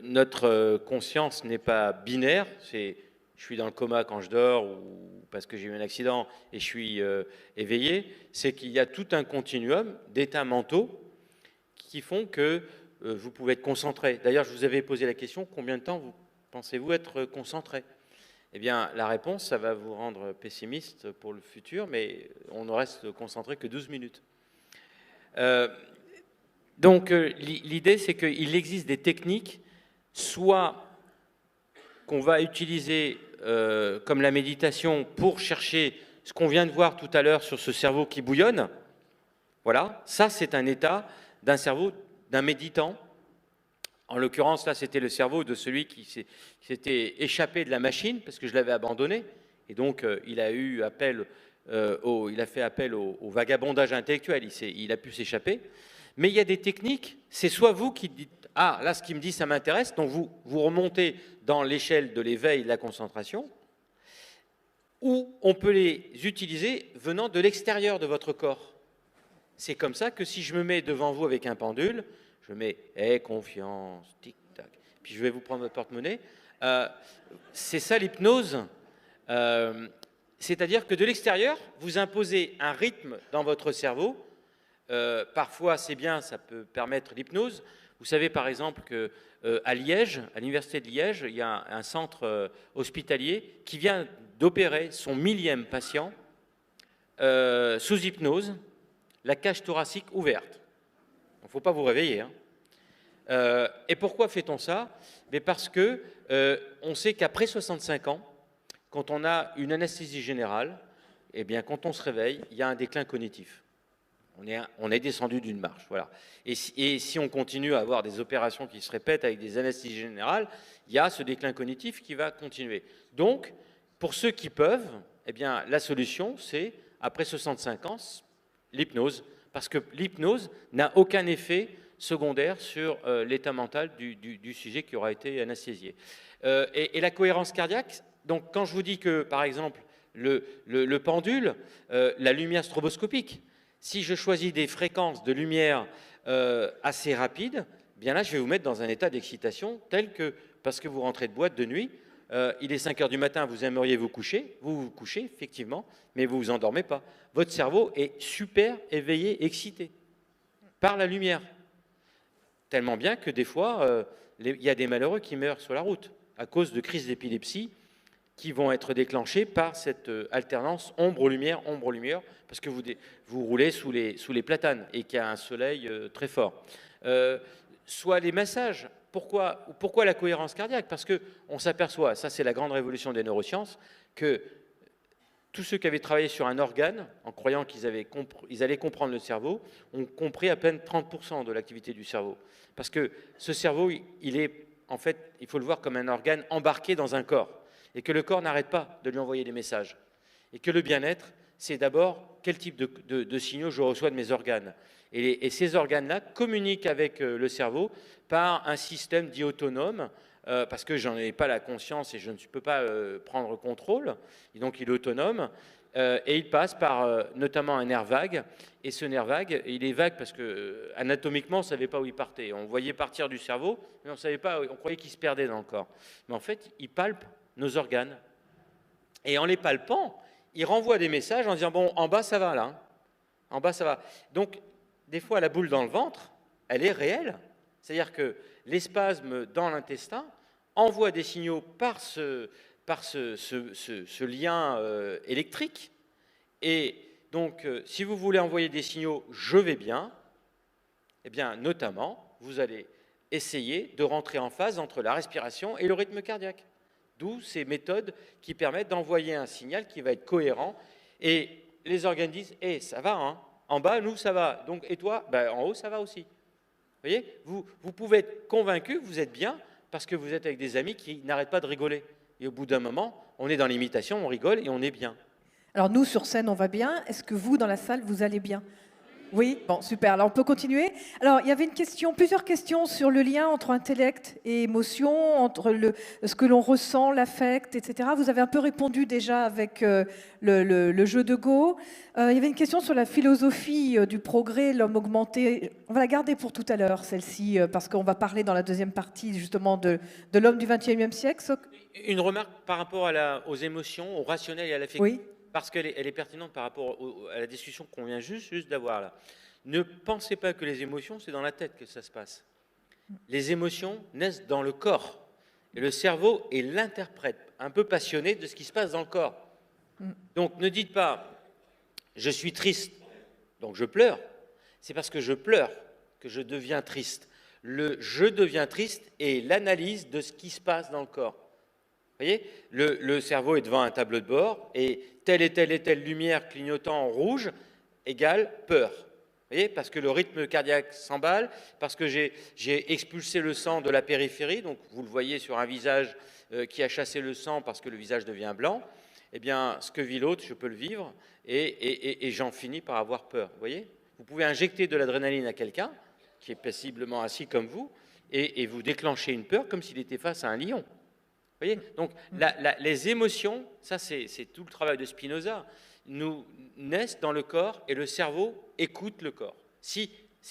notre conscience n'est pas binaire, c'est je suis dans le coma quand je dors ou parce que j'ai eu un accident et je suis éveillé, c'est qu'il y a tout un continuum d'états mentaux qui font que vous pouvez être concentré. D'ailleurs, je vous avais posé la question, combien de temps vous pensez-vous être concentré? Eh bien, la réponse, ça va vous rendre pessimiste pour le futur, mais on ne reste concentré que 12 minutes. L'idée, c'est qu'il existe des techniques, soit qu'on va utiliser comme la méditation pour chercher ce qu'on vient de voir tout à l'heure sur ce cerveau qui bouillonne. Voilà, ça c'est un état d'un cerveau d'un méditant. En l'occurrence, là, c'était le cerveau de celui qui s'était échappé de la machine parce que je l'avais abandonné. Et donc, il a fait appel au vagabondage intellectuel. Il a pu s'échapper. Mais il y a des techniques, c'est soit vous qui dites « Ah, là, ce qui me dit, ça m'intéresse », donc vous remontez dans l'échelle de l'éveil, de la concentration, ou on peut les utiliser venant de l'extérieur de votre corps. C'est comme ça que si je me mets devant vous avec un pendule, je mets « Aie confiance, tic-tac », puis je vais vous prendre votre porte-monnaie. C'est ça l'hypnose. C'est-à-dire que de l'extérieur, vous imposez un rythme dans votre cerveau. Parfois, c'est bien, ça peut permettre l'hypnose. Vous savez, par exemple, qu'à Liège, à l'université de Liège, il y a un centre hospitalier qui vient d'opérer son 1000e patient sous hypnose, la cage thoracique ouverte. Il ne faut pas vous réveiller. Hein. Et pourquoi fait-on ça? Parce que on sait qu'après 65 ans, quand on a une anesthésie générale, eh bien, quand on se réveille, il y a un déclin cognitif. On est descendu d'une marche, voilà. Et si on continue à avoir des opérations qui se répètent avec des anesthésies générales, il y a ce déclin cognitif qui va continuer. Donc, pour ceux qui peuvent, eh bien, la solution, c'est, après 65 ans, l'hypnose. Parce que l'hypnose n'a aucun effet secondaire sur l'état mental du sujet qui aura été anesthésié. Et la cohérence cardiaque, donc quand je vous dis que, par exemple, le pendule, la lumière stroboscopique, si je choisis des fréquences de lumière assez rapides, bien là, je vais vous mettre dans un état d'excitation tel que, parce que vous rentrez de boîte de nuit, il est 5 heures du matin, vous aimeriez vous coucher, vous vous couchez, effectivement, mais vous ne vous endormez pas. Votre cerveau est super éveillé, excité par la lumière. Tellement bien que des fois, il y a des malheureux qui meurent sur la route à cause de crises d'épilepsie qui vont être déclenchées par cette alternance ombre-lumière, ombre-lumière, parce que vous roulez sous les platanes et qu'il y a un soleil très fort. Soit les massages. Pourquoi la cohérence cardiaque? Parce qu'on s'aperçoit, ça c'est la grande révolution des neurosciences, que tous ceux qui avaient travaillé sur un organe, en croyant qu'ils allaient comprendre le cerveau, ont compris à peine 30% de l'activité du cerveau. Parce que ce cerveau, en fait, il faut le voir comme un organe embarqué dans un corps, et que le corps n'arrête pas de lui envoyer des messages. Et que le bien-être, c'est d'abord quel type de signaux je reçois de mes organes. Et ces organes-là communiquent avec le cerveau par un système dit autonome, parce que je n'en ai pas la conscience et je ne peux pas prendre contrôle, et donc il est autonome, et il passe par notamment un nerf vague, et ce nerf vague, il est vague parce que anatomiquement, on ne savait pas où il partait. On voyait partir du cerveau, mais on savait pas, on croyait qu'il se perdait dans le corps. Mais en fait, il palpe nos organes. Et en les palpant, il renvoie des messages en disant, bon, en bas, ça va là. Hein. En bas, ça va. Donc, des fois, la boule dans le ventre, elle est réelle. C'est-à-dire que les spasmes dans l'intestin envoient des signaux par ce lien électrique. Et donc, si vous voulez envoyer des signaux « je vais bien », eh bien, notamment, vous allez essayer de rentrer en phase entre la respiration et le rythme cardiaque. D'où ces méthodes qui permettent d'envoyer un signal qui va être cohérent. Et les organes disent « ça va, hein. En bas, nous, ça va. Donc, et toi, en haut, ça va aussi. » Vous voyez, vous pouvez être convaincu que vous êtes bien parce que vous êtes avec des amis qui n'arrêtent pas de rigoler. Et au bout d'un moment, on est dans l'imitation, on rigole et on est bien. Alors nous, sur scène, on va bien. Est-ce que vous, dans la salle, vous allez bien? Oui, bon, super. Alors on peut continuer. Alors il y avait plusieurs questions sur le lien entre intellect et émotion, entre ce que l'on ressent, l'affect, etc. Vous avez un peu répondu déjà avec le jeu de Go. Il y avait une question sur la philosophie du progrès, l'homme augmenté. On va la garder pour tout à l'heure, celle-ci, parce qu'on va parler dans la deuxième partie justement de l'homme du XXIe siècle. Une remarque par rapport aux émotions, au rationnel et à l'affect. Oui. Parce qu'elle est pertinente par rapport à la discussion qu'on vient juste d'avoir là. Ne pensez pas que les émotions, c'est dans la tête que ça se passe. Les émotions naissent dans le corps. Et le cerveau est l'interprète, un peu passionné de ce qui se passe dans le corps. Donc ne dites pas « je suis triste, donc je pleure ». C'est parce que je pleure que je deviens triste. Le « je deviens triste » est l'analyse de ce qui se passe dans le corps. Vous voyez, le cerveau est devant un tableau de bord et telle et telle lumière clignotant en rouge égale peur. Vous voyez, parce que le rythme cardiaque s'emballe, parce que j'ai expulsé le sang de la périphérie, donc vous le voyez sur un visage qui a chassé le sang parce que le visage devient blanc, eh bien, ce que vit l'autre, je peux le vivre et j'en finis par avoir peur. Vous voyez, vous pouvez injecter de l'adrénaline à quelqu'un qui est paisiblement assis comme vous et vous déclenchez une peur comme s'il était face à un lion. Vous voyez, donc les émotions, ça c'est tout le travail de Spinoza, nous naissent dans le corps et le cerveau écoute le corps. Si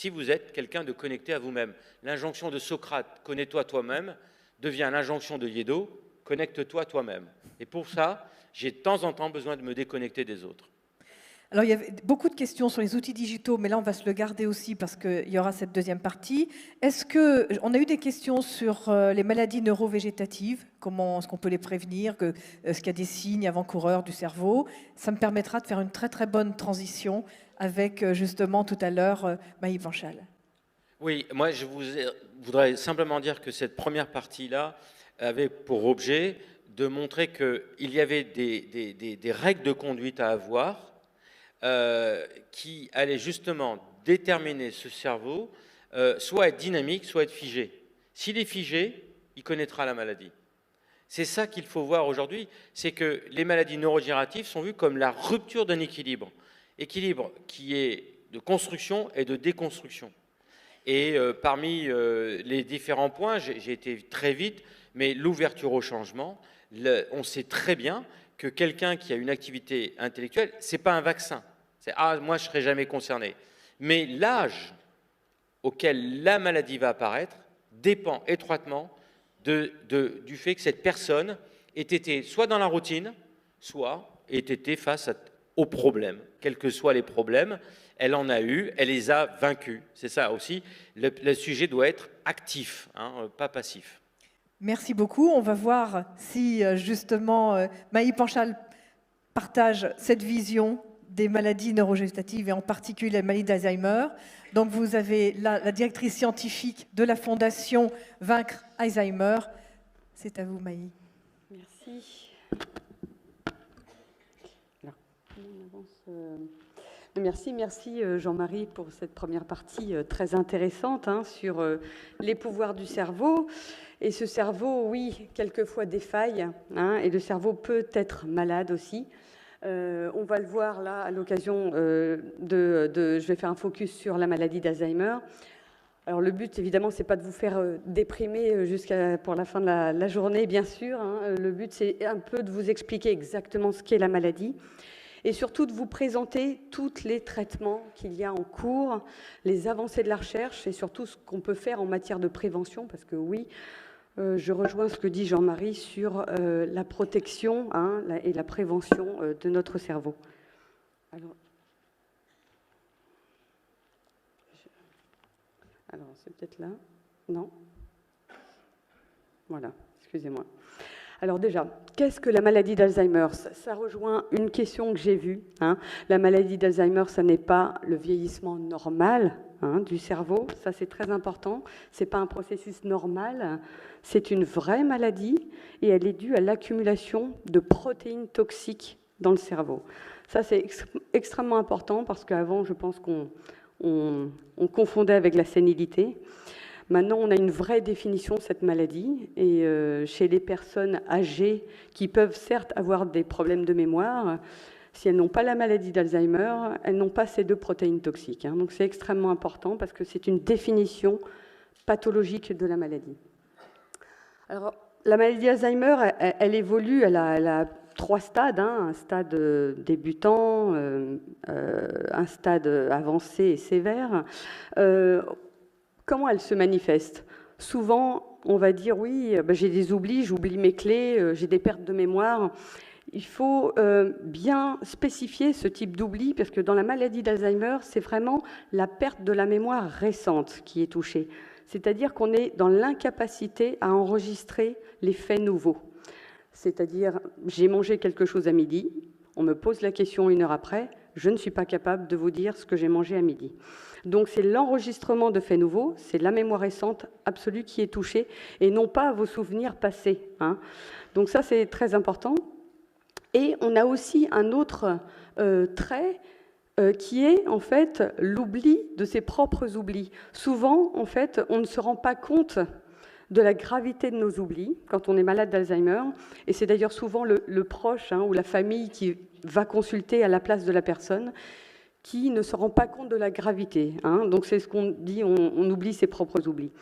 vous êtes quelqu'un de connecté à vous-même, l'injonction de Socrate, connais-toi toi-même, devient l'injonction de Yeddo, connecte-toi toi-même. Et pour ça, j'ai de temps en temps besoin de me déconnecter des autres. Alors, il y avait beaucoup de questions sur les outils digitaux, mais là, on va se le garder aussi parce qu'il y aura cette deuxième partie. On a eu des questions sur les maladies neurovégétatives, comment est-ce qu'on peut les prévenir, est-ce qu'il y a des signes avant-coureurs du cerveau. Ça me permettra de faire une très, très bonne transition avec, justement, tout à l'heure, Maïve Vanchal. Oui, moi, je voudrais simplement dire que cette première partie-là avait pour objet de montrer qu'il y avait des règles de conduite à avoir qui allait justement déterminer ce cerveau, soit être dynamique, soit être figé. S'il est figé, il connaîtra la maladie. C'est ça qu'il faut voir aujourd'hui, c'est que les maladies neurodégénératives sont vues comme la rupture d'un équilibre. Équilibre qui est de construction et de déconstruction. Et parmi les différents points, j'ai été très vite, mais l'ouverture au changement, on sait très bien que quelqu'un qui a une activité intellectuelle, ce n'est pas un vaccin. C'est « ah, moi, je ne serai jamais concerné ». Mais l'âge auquel la maladie va apparaître dépend étroitement du fait que cette personne ait été soit dans la routine, soit ait été face aux problèmes. Quels que soient les problèmes, elle en a eu, elle les a vaincus. C'est ça aussi, le sujet doit être actif, hein, pas passif. Merci beaucoup. On va voir si justement Maï Panchal partage cette vision des maladies neurovégétatives et en particulier la maladie d'Alzheimer. Donc vous avez la directrice scientifique de la fondation Vaincre Alzheimer. C'est à vous, Maï. Merci. Alors, on avance, merci Jean-Marie pour cette première partie très intéressante sur les pouvoirs du cerveau. Et ce cerveau, oui, quelquefois défaille, et le cerveau peut être malade aussi. On va le voir là à l'occasion je vais faire un focus sur la maladie d'Alzheimer. Alors le but, évidemment, c'est pas de vous faire déprimer pour la fin de la journée, bien sûr. Le but, c'est un peu de vous expliquer exactement ce qu'est la maladie et surtout de vous présenter tous les traitements qu'il y a en cours, les avancées de la recherche et surtout ce qu'on peut faire en matière de prévention, parce que oui, je rejoins ce que dit Jean-Marie sur la protection et la prévention de notre cerveau. Alors c'est peut-être là. Non ? Voilà, excusez-moi. Alors déjà, qu'est-ce que la maladie d'Alzheimer ? Ça rejoint une question que j'ai vue. La maladie d'Alzheimer, ça n'est pas le vieillissement normal du cerveau. Ça, c'est très important. Ce n'est pas un processus normal. C'est une vraie maladie et elle est due à l'accumulation de protéines toxiques dans le cerveau. Ça, c'est extrêmement important parce qu'avant, je pense qu'on confondait avec la sénilité. Maintenant, on a une vraie définition de cette maladie et chez les personnes âgées qui peuvent certes avoir des problèmes de mémoire, si elles n'ont pas la maladie d'Alzheimer, elles n'ont pas ces deux protéines toxiques. Donc c'est extrêmement important parce que c'est une définition pathologique de la maladie. Alors, la maladie d'Alzheimer, elle évolue, elle a 3 stades, un stade débutant, un stade avancé et sévère. Comment elle se manifeste ? Souvent, on va dire, oui, j'ai des oublis, j'oublie mes clés, j'ai des pertes de mémoire. Il faut bien spécifier ce type d'oubli, parce que dans la maladie d'Alzheimer, c'est vraiment la perte de la mémoire récente qui est touchée. C'est-à-dire qu'on est dans l'incapacité à enregistrer les faits nouveaux. C'est-à-dire, j'ai mangé quelque chose à midi, on me pose la question 1 heure après, je ne suis pas capable de vous dire ce que j'ai mangé à midi. Donc c'est l'enregistrement de faits nouveaux, c'est la mémoire récente absolue qui est touchée, et non pas vos souvenirs passés. Donc ça, c'est très important. Et on a aussi un autre trait qui est en fait l'oubli de ses propres oublis. Souvent, en fait, on ne se rend pas compte de la gravité de nos oublis quand on est malade d'Alzheimer. Et c'est d'ailleurs souvent le proche ou la famille qui va consulter à la place de la personne qui ne se rend pas compte de la gravité. Donc c'est ce qu'on dit, on oublie ses propres oublis.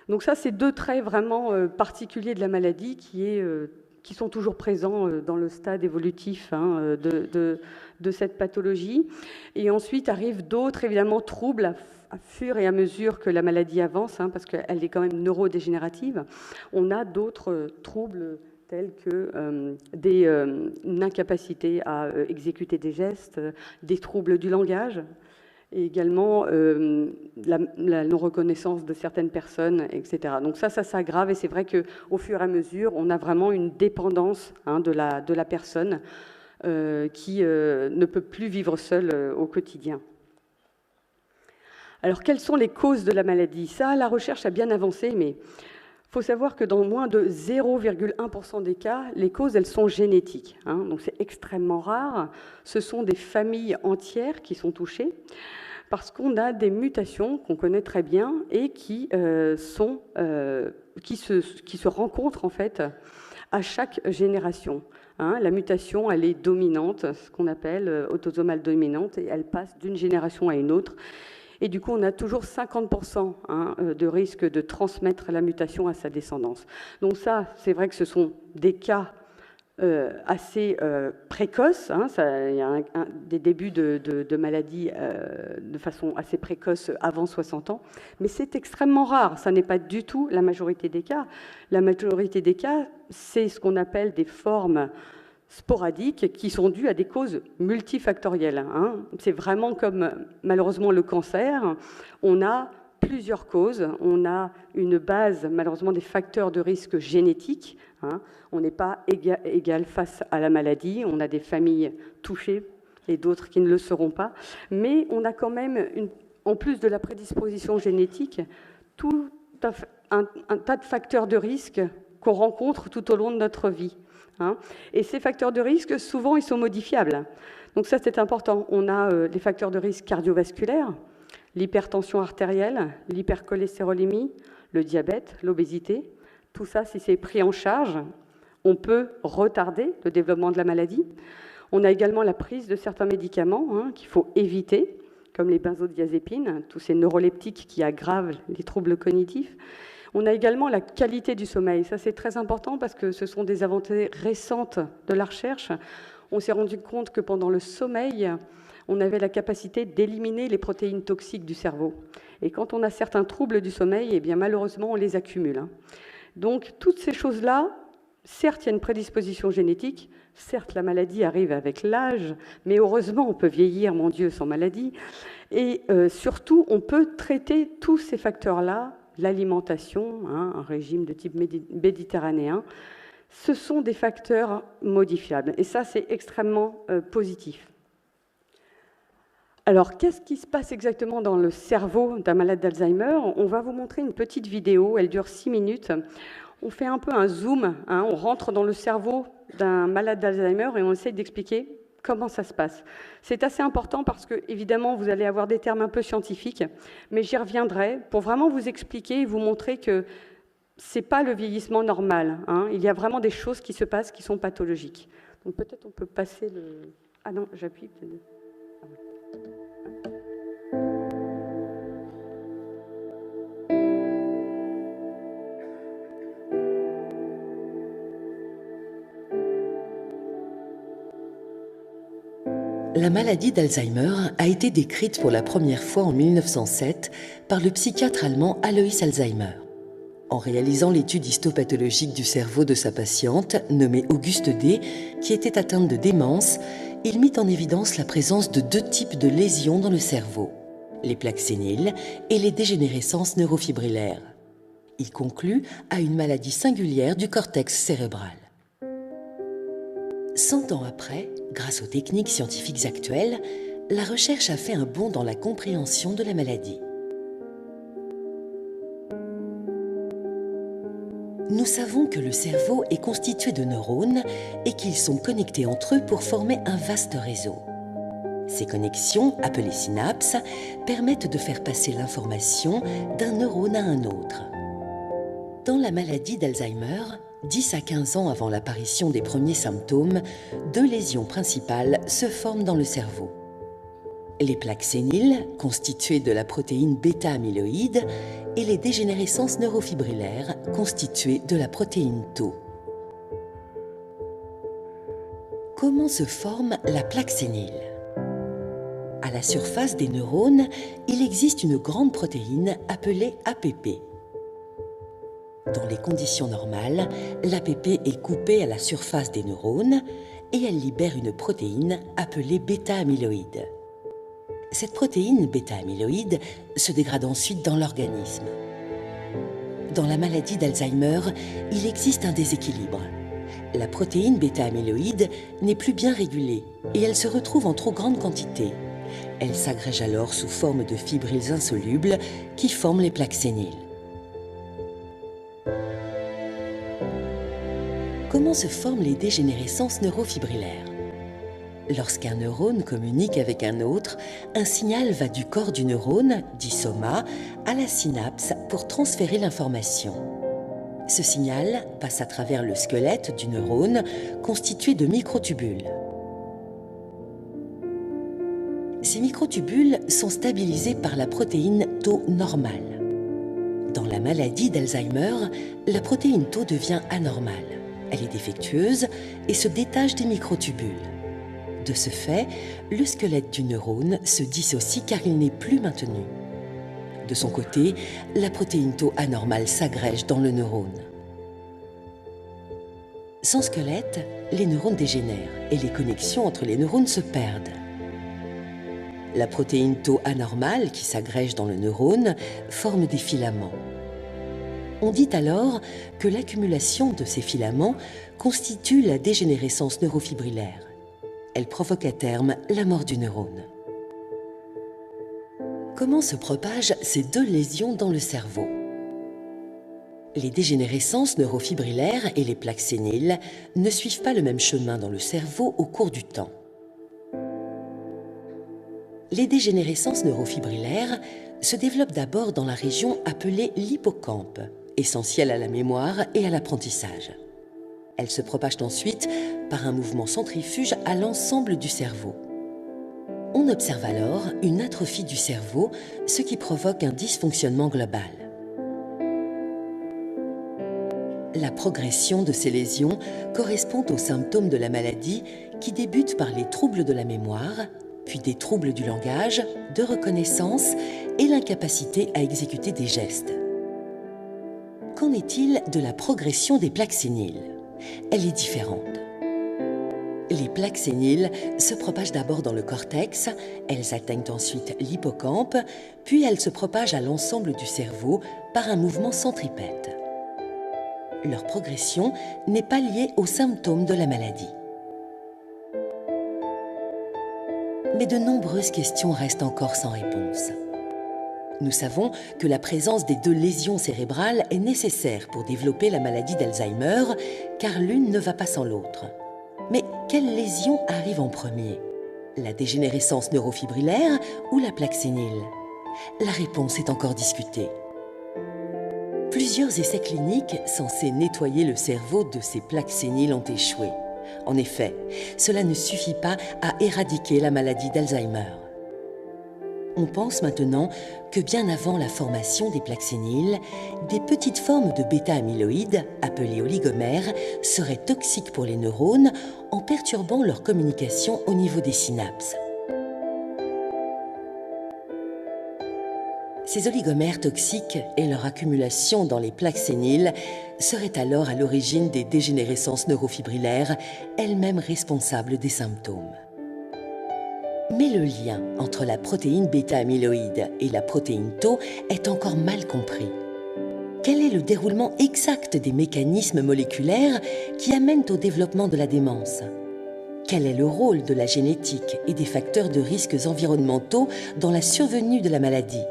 Donc ça, c'est 2 traits vraiment particuliers de la maladie qui sont toujours présents dans le stade évolutif de cette pathologie. Et ensuite arrivent d'autres, évidemment, troubles à fur et à mesure que la maladie avance, parce qu'elle est quand même neurodégénérative. On a d'autres troubles tels que une incapacité à exécuter des gestes, des troubles du langage, et également la non-reconnaissance de certaines personnes, etc. Donc ça s'aggrave, et c'est vrai qu'au fur et à mesure, on a vraiment une dépendance de la personne qui ne peut plus vivre seule au quotidien. Alors, quelles sont les causes de la maladie ? Ça, la recherche a bien avancé, mais il faut savoir que dans moins de 0,1% des cas, les causes, elles sont génétiques. Donc, c'est extrêmement rare. Ce sont des familles entières qui sont touchées parce qu'on a des mutations qu'on connaît très bien et qui se rencontrent, en fait, à chaque génération. La mutation, elle est dominante, ce qu'on appelle autosomale dominante, et elle passe d'une génération à une autre. Et du coup, on a toujours 50% de risque de transmettre la mutation à sa descendance. Donc ça, c'est vrai que ce sont des cas assez précoces. Il y a des débuts de maladies de façon assez précoce avant 60 ans. Mais c'est extrêmement rare. Ça n'est pas du tout la majorité des cas. La majorité des cas, c'est ce qu'on appelle des formes sporadiques qui sont dues à des causes multifactorielles. C'est vraiment comme malheureusement le cancer. On a plusieurs causes. On a une base, malheureusement, des facteurs de risque génétiques. On n'est pas égal face à la maladie. On a des familles touchées et d'autres qui ne le seront pas. Mais on a quand même, en plus de la prédisposition génétique, tout un tas de facteurs de risque qu'on rencontre tout au long de notre vie. Et ces facteurs de risque, souvent, ils sont modifiables. Donc ça, c'est important. On a les facteurs de risque cardiovasculaires, l'hypertension artérielle, l'hypercholestérolémie, le diabète, l'obésité. Tout ça, si c'est pris en charge, on peut retarder le développement de la maladie. On a également la prise de certains médicaments qu'il faut éviter, comme les benzodiazépines, tous ces neuroleptiques qui aggravent les troubles cognitifs. On a également la qualité du sommeil. Ça, c'est très important parce que ce sont des avancées récentes de la recherche. On s'est rendu compte que pendant le sommeil, on avait la capacité d'éliminer les protéines toxiques du cerveau. Et quand on a certains troubles du sommeil, eh bien, malheureusement, on les accumule. Donc, toutes ces choses-là, certes, il y a une prédisposition génétique, certes, la maladie arrive avec l'âge, mais heureusement, on peut vieillir, mon Dieu, sans maladie. Et surtout, on peut traiter tous ces facteurs-là, l'alimentation, un régime de type méditerranéen, ce sont des facteurs modifiables. Et ça, c'est extrêmement positif. Alors, qu'est-ce qui se passe exactement dans le cerveau d'un malade d'Alzheimer? On va vous montrer une petite vidéo, elle dure 6 minutes. On fait un peu un zoom, on rentre dans le cerveau d'un malade d'Alzheimer et on essaie d'expliquer comment ça se passe. C'est assez important parce que, évidemment, vous allez avoir des termes un peu scientifiques, mais j'y reviendrai pour vraiment vous expliquer et vous montrer que ce n'est pas le vieillissement normal. Il y a vraiment des choses qui se passent qui sont pathologiques. Donc peut-être on peut passer le... Ah non, j'appuie peut-être. Ah oui. La maladie d'Alzheimer a été décrite pour la première fois en 1907 par le psychiatre allemand Alois Alzheimer. En réalisant l'étude histopathologique du cerveau de sa patiente, nommée Auguste D, qui était atteinte de démence, il mit en évidence la présence de 2 types de lésions dans le cerveau, les plaques séniles et les dégénérescences neurofibrillaires. Il conclut à une maladie singulière du cortex cérébral. 100 ans après, grâce aux techniques scientifiques actuelles, la recherche a fait un bond dans la compréhension de la maladie. Nous savons que le cerveau est constitué de neurones et qu'ils sont connectés entre eux pour former un vaste réseau. Ces connexions, appelées synapses, permettent de faire passer l'information d'un neurone à un autre. Dans la maladie d'Alzheimer, 10 à 15 ans avant l'apparition des premiers symptômes, 2 lésions principales se forment dans le cerveau. Les plaques séniles, constituées de la protéine bêta-amyloïde, et les dégénérescences neurofibrillaires, constituées de la protéine tau. Comment se forme la plaque sénile? À la surface des neurones, il existe une grande protéine appelée APP. Dans les conditions normales, l'APP est coupée à la surface des neurones et elle libère une protéine appelée bêta-amyloïde. Cette protéine bêta-amyloïde se dégrade ensuite dans l'organisme. Dans la maladie d'Alzheimer, il existe un déséquilibre. La protéine bêta-amyloïde n'est plus bien régulée et elle se retrouve en trop grande quantité. Elle s'agrège alors sous forme de fibrilles insolubles qui forment les plaques séniles. Comment se forment les dégénérescences neurofibrillaires? Lorsqu'un neurone communique avec un autre, un signal va du corps du neurone, dit soma, à la synapse pour transférer l'information. Ce signal passe à travers le squelette du neurone, constitué de microtubules. Ces microtubules sont stabilisés par la protéine tau normale. Dans la maladie d'Alzheimer, la protéine tau devient anormale. Elle est défectueuse et se détache des microtubules. De ce fait, le squelette du neurone se dissocie car il n'est plus maintenu. De son côté, la protéine tau anormale s'agrège dans le neurone. Sans squelette, les neurones dégénèrent et les connexions entre les neurones se perdent. La protéine tau anormale, qui s'agrège dans le neurone, forme des filaments. On dit alors que l'accumulation de ces filaments constitue la dégénérescence neurofibrillaire. Elle provoque à terme la mort du neurone. Comment se propagent ces deux lésions dans le cerveau? Les dégénérescences neurofibrillaires et les plaques séniles ne suivent pas le même chemin dans le cerveau au cours du temps. Les dégénérescences neurofibrillaires se développent d'abord dans la région appelée l'hippocampe, essentielle à la mémoire et à l'apprentissage. Elles se propagent ensuite par un mouvement centrifuge à l'ensemble du cerveau. On observe alors une atrophie du cerveau, ce qui provoque un dysfonctionnement global. La progression de ces lésions correspond aux symptômes de la maladie qui débutent par les troubles de la mémoire, puis des troubles du langage, de reconnaissance et l'incapacité à exécuter des gestes. Qu'en est-il de la progression des plaques séniles? Elle est différente. Les plaques séniles se propagent d'abord dans le cortex, elles atteignent ensuite l'hippocampe, puis elles se propagent à l'ensemble du cerveau par un mouvement centripète. Leur progression n'est pas liée aux symptômes de la maladie. Mais de nombreuses questions restent encore sans réponse. Nous savons que la présence des deux lésions cérébrales est nécessaire pour développer la maladie d'Alzheimer, car l'une ne va pas sans l'autre. Mais quelle lésion arrive en premier? La dégénérescence neurofibrillaire ou la plaque sénile? La réponse est encore discutée. Plusieurs essais cliniques censés nettoyer le cerveau de ces plaques séniles ont échoué. En effet, cela ne suffit pas à éradiquer la maladie d'Alzheimer. On pense maintenant que bien avant la formation des plaques séniles, des petites formes de bêta-amyloïdes, appelées oligomères, seraient toxiques pour les neurones en perturbant leur communication au niveau des synapses. Ces oligomères toxiques et leur accumulation dans les plaques séniles seraient alors à l'origine des dégénérescences neurofibrillaires, elles-mêmes responsables des symptômes. Mais le lien entre la protéine bêta-amyloïde et la protéine tau est encore mal compris. Quel est le déroulement exact des mécanismes moléculaires qui amènent au développement de la démence? Quel est le rôle de la génétique et des facteurs de risques environnementaux dans la survenue de la maladie?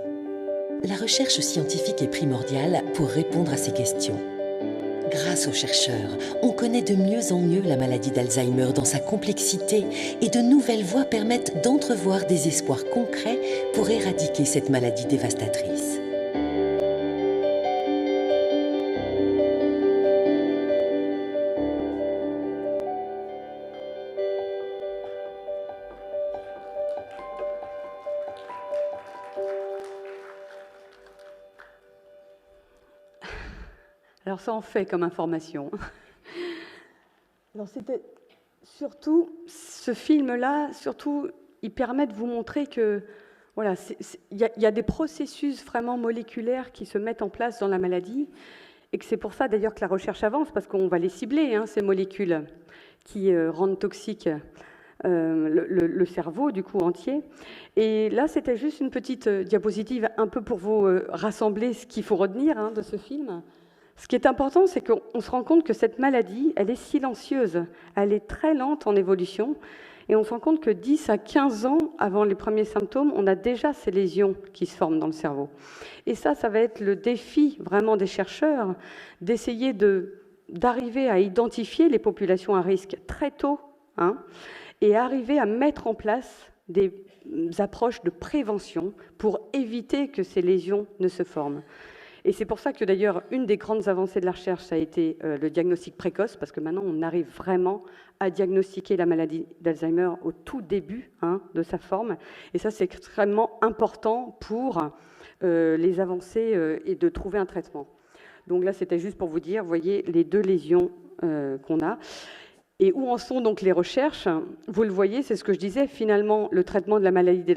La recherche scientifique est primordiale pour répondre à ces questions. Grâce aux chercheurs, on connaît de mieux en mieux la maladie d'Alzheimer dans sa complexité et de nouvelles voies permettent d'entrevoir des espoirs concrets pour éradiquer cette maladie dévastatrice. Alors ça en fait comme information. Alors c'était surtout, ce film-là, surtout, il permet de vous montrer que voilà, il y a des processus vraiment moléculaires qui se mettent en place dans la maladie et que c'est pour ça d'ailleurs que la recherche avance, parce qu'on va les cibler, ces molécules qui rendent toxiques le cerveau du coup entier. Et là, c'était juste une petite diapositive un peu pour vous rassembler ce qu'il faut retenir de ce film. Ce qui est important, c'est qu'on se rend compte que cette maladie, elle est silencieuse, elle est très lente en évolution, et on se rend compte que 10 à 15 ans avant les premiers symptômes, on a déjà ces lésions qui se forment dans le cerveau. Et ça va être le défi vraiment des chercheurs, d'essayer d'arriver à identifier les populations à risque très tôt, et arriver à mettre en place des approches de prévention pour éviter que ces lésions ne se forment. Et c'est pour ça que d'ailleurs, une des grandes avancées de la recherche, ça a été le diagnostic précoce, parce que maintenant, on arrive vraiment à diagnostiquer la maladie d'Alzheimer au tout début de sa forme. Et ça, c'est extrêmement important pour les avancées et de trouver un traitement. Donc là, c'était juste pour vous dire, vous voyez les deux lésions qu'on a. Et où en sont donc les recherches? Vous le voyez, c'est ce que je disais, finalement, le traitement de la maladie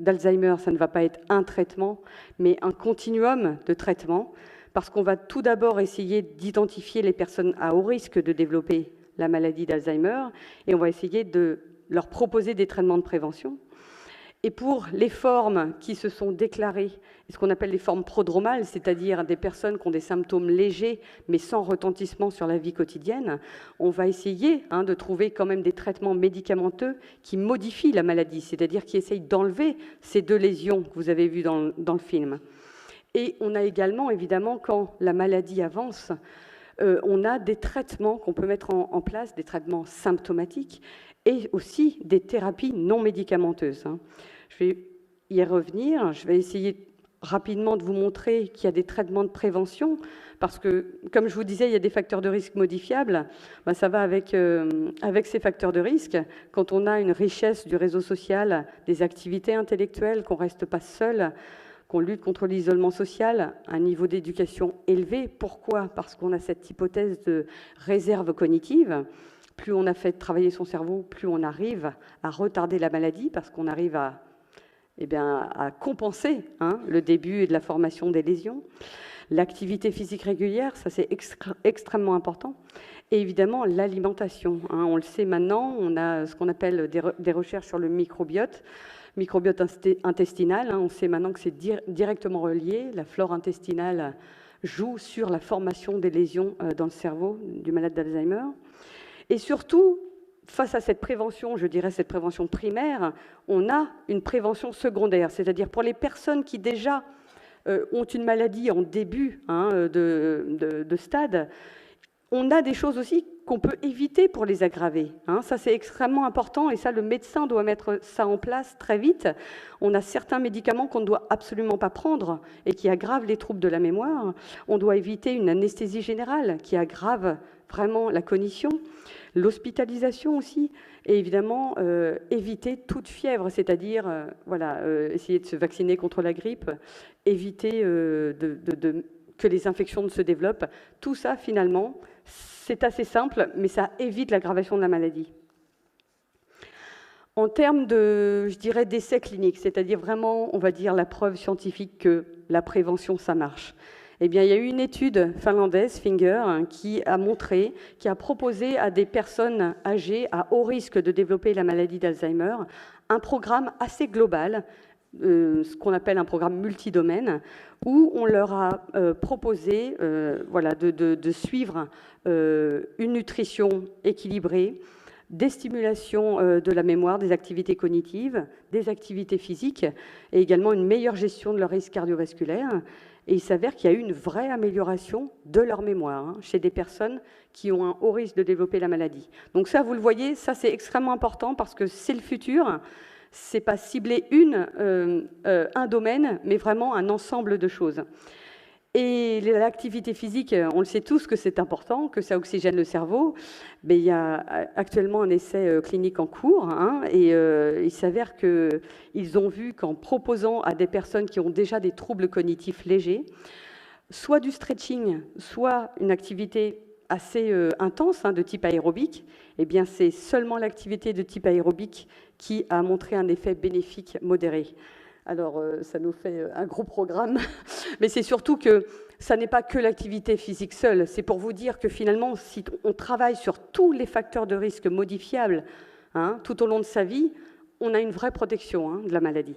d'Alzheimer, ça ne va pas être un traitement, mais un continuum de traitement, parce qu'on va tout d'abord essayer d'identifier les personnes à haut risque de développer la maladie d'Alzheimer, et on va essayer de leur proposer des traitements de prévention. Et pour les formes qui se sont déclarées, ce qu'on appelle les formes prodromales, c'est-à-dire des personnes qui ont des symptômes légers mais sans retentissement sur la vie quotidienne, on va essayer de trouver quand même des traitements médicamenteux qui modifient la maladie, c'est-à-dire qui essayent d'enlever ces 2 lésions que vous avez vues dans le film. Et on a également, évidemment, quand la maladie avance, on a des traitements qu'on peut mettre en place, des traitements symptomatiques, et aussi des thérapies non médicamenteuses. Je vais y revenir, je vais essayer rapidement de vous montrer qu'il y a des traitements de prévention, parce que, comme je vous disais, il y a des facteurs de risque modifiables. Ça va avec ces facteurs de risque. Quand on a une richesse du réseau social, des activités intellectuelles, qu'on ne reste pas seul, qu'on lutte contre l'isolement social, un niveau d'éducation élevé. Pourquoi ? Parce qu'on a cette hypothèse de réserve cognitive. Plus on a fait travailler son cerveau, plus on arrive à retarder la maladie, parce qu'on arrive à compenser le début de la formation des lésions. L'activité physique régulière, ça c'est extrêmement important. Et évidemment, l'alimentation. On le sait maintenant, on a ce qu'on appelle des recherches sur le microbiote intestinal. On sait maintenant que c'est directement relié. La flore intestinale joue sur la formation des lésions dans le cerveau du malade d'Alzheimer. Et surtout, face à cette prévention, je dirais cette prévention primaire, on a une prévention secondaire, c'est-à-dire pour les personnes qui déjà ont une maladie en début de stade, on a des choses aussi qu'on peut éviter pour les aggraver. Ça, c'est extrêmement important et ça, le médecin doit mettre ça en place très vite. On a certains médicaments qu'on ne doit absolument pas prendre et qui aggravent les troubles de la mémoire. On doit éviter une anesthésie générale qui aggrave vraiment la cognition. L'hospitalisation aussi, et évidemment éviter toute fièvre, c'est-à-dire essayer de se vacciner contre la grippe, éviter que les infections ne se développent. Tout ça, finalement, c'est assez simple, mais ça évite l'aggravation de la maladie. En termes de, je dirais, d'essais cliniques, c'est-à-dire vraiment, on va dire, la preuve scientifique que la prévention, ça marche. Eh bien, il y a eu une étude finlandaise, Finger, qui a proposé à des personnes âgées à haut risque de développer la maladie d'Alzheimer un programme assez global, ce qu'on appelle un programme multidomaine, où on leur a proposé de suivre une nutrition équilibrée, des stimulations de la mémoire, des activités cognitives, des activités physiques et également une meilleure gestion de leur risque cardiovasculaire. Et il s'avère qu'il y a eu une vraie amélioration de leur mémoire chez des personnes qui ont un haut risque de développer la maladie. Donc ça, vous le voyez, ça c'est extrêmement important parce que c'est le futur. C'est pas cibler un domaine, mais vraiment un ensemble de choses. Et l'activité physique, on le sait tous que c'est important, que ça oxygène le cerveau. Mais il y a actuellement un essai clinique en cours, et il s'avère qu'ils ont vu qu'en proposant à des personnes qui ont déjà des troubles cognitifs légers, soit du stretching, soit une activité assez intense de type aérobique, eh bien c'est seulement l'activité de type aérobique qui a montré un effet bénéfique modéré. Alors, ça nous fait un gros programme, mais c'est surtout que ça n'est pas que l'activité physique seule. C'est pour vous dire que finalement, si on travaille sur tous les facteurs de risque modifiables tout au long de sa vie, on a une vraie protection de la maladie.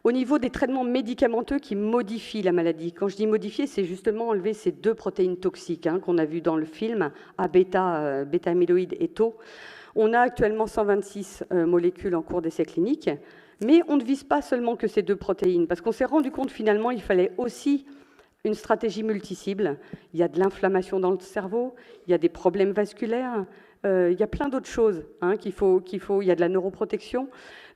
Au niveau des traitements médicamenteux qui modifient la maladie, quand je dis modifier, c'est justement enlever ces 2 protéines toxiques qu'on a vues dans le film, A-bêta, bêta-amyloïde et tau. On a actuellement 126 molécules en cours d'essai clinique. Mais on ne vise pas seulement que ces 2 protéines, parce qu'on s'est rendu compte finalement qu'il fallait aussi une stratégie multicible. Il y a de l'inflammation dans le cerveau, il y a des problèmes vasculaires, il y a plein d'autres choses il y a de la neuroprotection.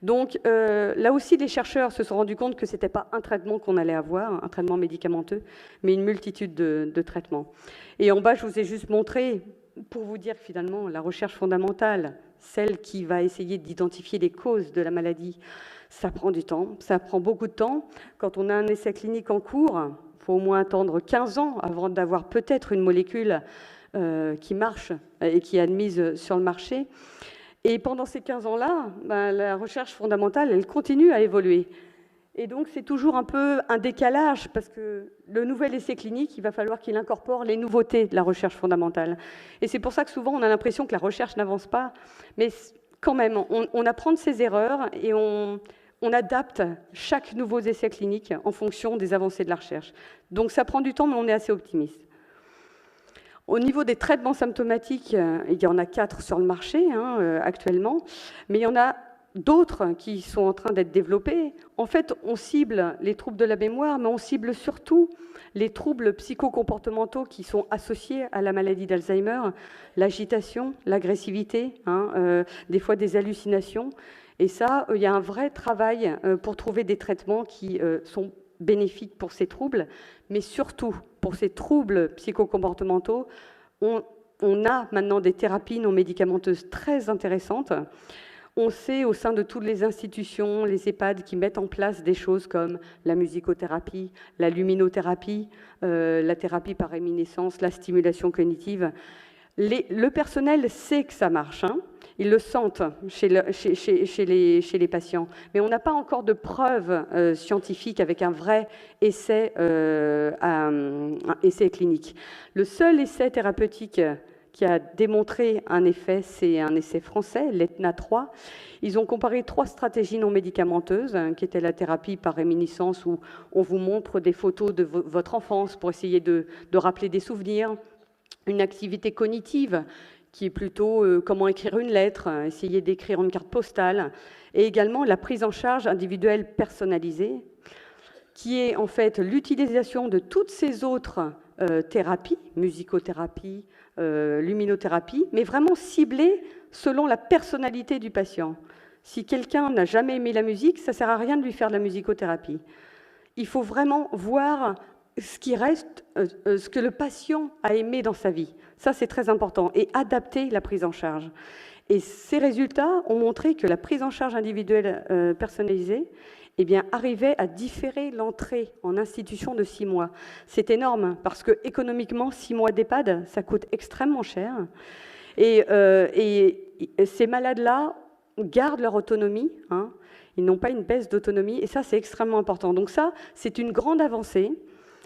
Donc là aussi, les chercheurs se sont rendus compte que ce n'était pas un traitement qu'on allait avoir, un traitement médicamenteux, mais une multitude de traitements. Et en bas, je vous ai juste montré, pour vous dire que finalement, la recherche fondamentale, celle qui va essayer d'identifier les causes de la maladie, ça prend du temps, ça prend beaucoup de temps. Quand on a un essai clinique en cours, il faut au moins attendre 15 ans avant d'avoir peut-être une molécule qui marche et qui est admise sur le marché. Et pendant ces 15 ans-là, la recherche fondamentale, elle continue à évoluer. Et donc, c'est toujours un peu un décalage, parce que le nouvel essai clinique, il va falloir qu'il incorpore les nouveautés de la recherche fondamentale. Et c'est pour ça que souvent, on a l'impression que la recherche n'avance pas. Mais quand même, on apprend de ses erreurs et on adapte chaque nouveau essai clinique en fonction des avancées de la recherche. Donc ça prend du temps, mais on est assez optimiste. Au niveau des traitements symptomatiques, il y en a 4 sur le marché actuellement, mais il y en a d'autres qui sont en train d'être développés. En fait, on cible les troubles de la mémoire, mais on cible surtout les troubles psychocomportementaux qui sont associés à la maladie d'Alzheimer, l'agitation, l'agressivité, des fois des hallucinations. Et ça, il y a un vrai travail pour trouver des traitements qui sont bénéfiques pour ces troubles, mais surtout pour ces troubles psychocomportementaux, on a maintenant des thérapies non médicamenteuses très intéressantes. On sait au sein de toutes les institutions, les EHPAD qui mettent en place des choses comme la musicothérapie, la luminothérapie, la thérapie par réminiscence, la stimulation cognitive. Le personnel sait que ça marche, ils le sentent chez les patients, mais on n'a pas encore de preuves scientifiques avec un vrai essai, un essai clinique. Le seul essai thérapeutique qui a démontré un effet, c'est un essai français, l'ETNA 3. Ils ont comparé 3 stratégies non médicamenteuses, qui étaient la thérapie par réminiscence, où on vous montre des photos de votre enfance pour essayer de rappeler des souvenirs, une activité cognitive, qui est plutôt comment écrire une lettre, essayer d'écrire une carte postale, et également la prise en charge individuelle personnalisée, qui est en fait l'utilisation de toutes ces autres thérapies, musicothérapie, luminothérapie, mais vraiment ciblées selon la personnalité du patient. Si quelqu'un n'a jamais aimé la musique, ça ne sert à rien de lui faire de la musicothérapie. Il faut vraiment voir ce qui reste, ce que le patient a aimé dans sa vie. Ça, c'est très important. Et adapter la prise en charge. Et ces résultats ont montré que la prise en charge individuelle personnalisée arrivait à différer l'entrée en institution de 6 mois. C'est énorme, parce que économiquement, 6 mois d'EHPAD, ça coûte extrêmement cher. Et ces malades-là gardent leur autonomie, ils n'ont pas une baisse d'autonomie, et ça, c'est extrêmement important. Donc ça, c'est une grande avancée,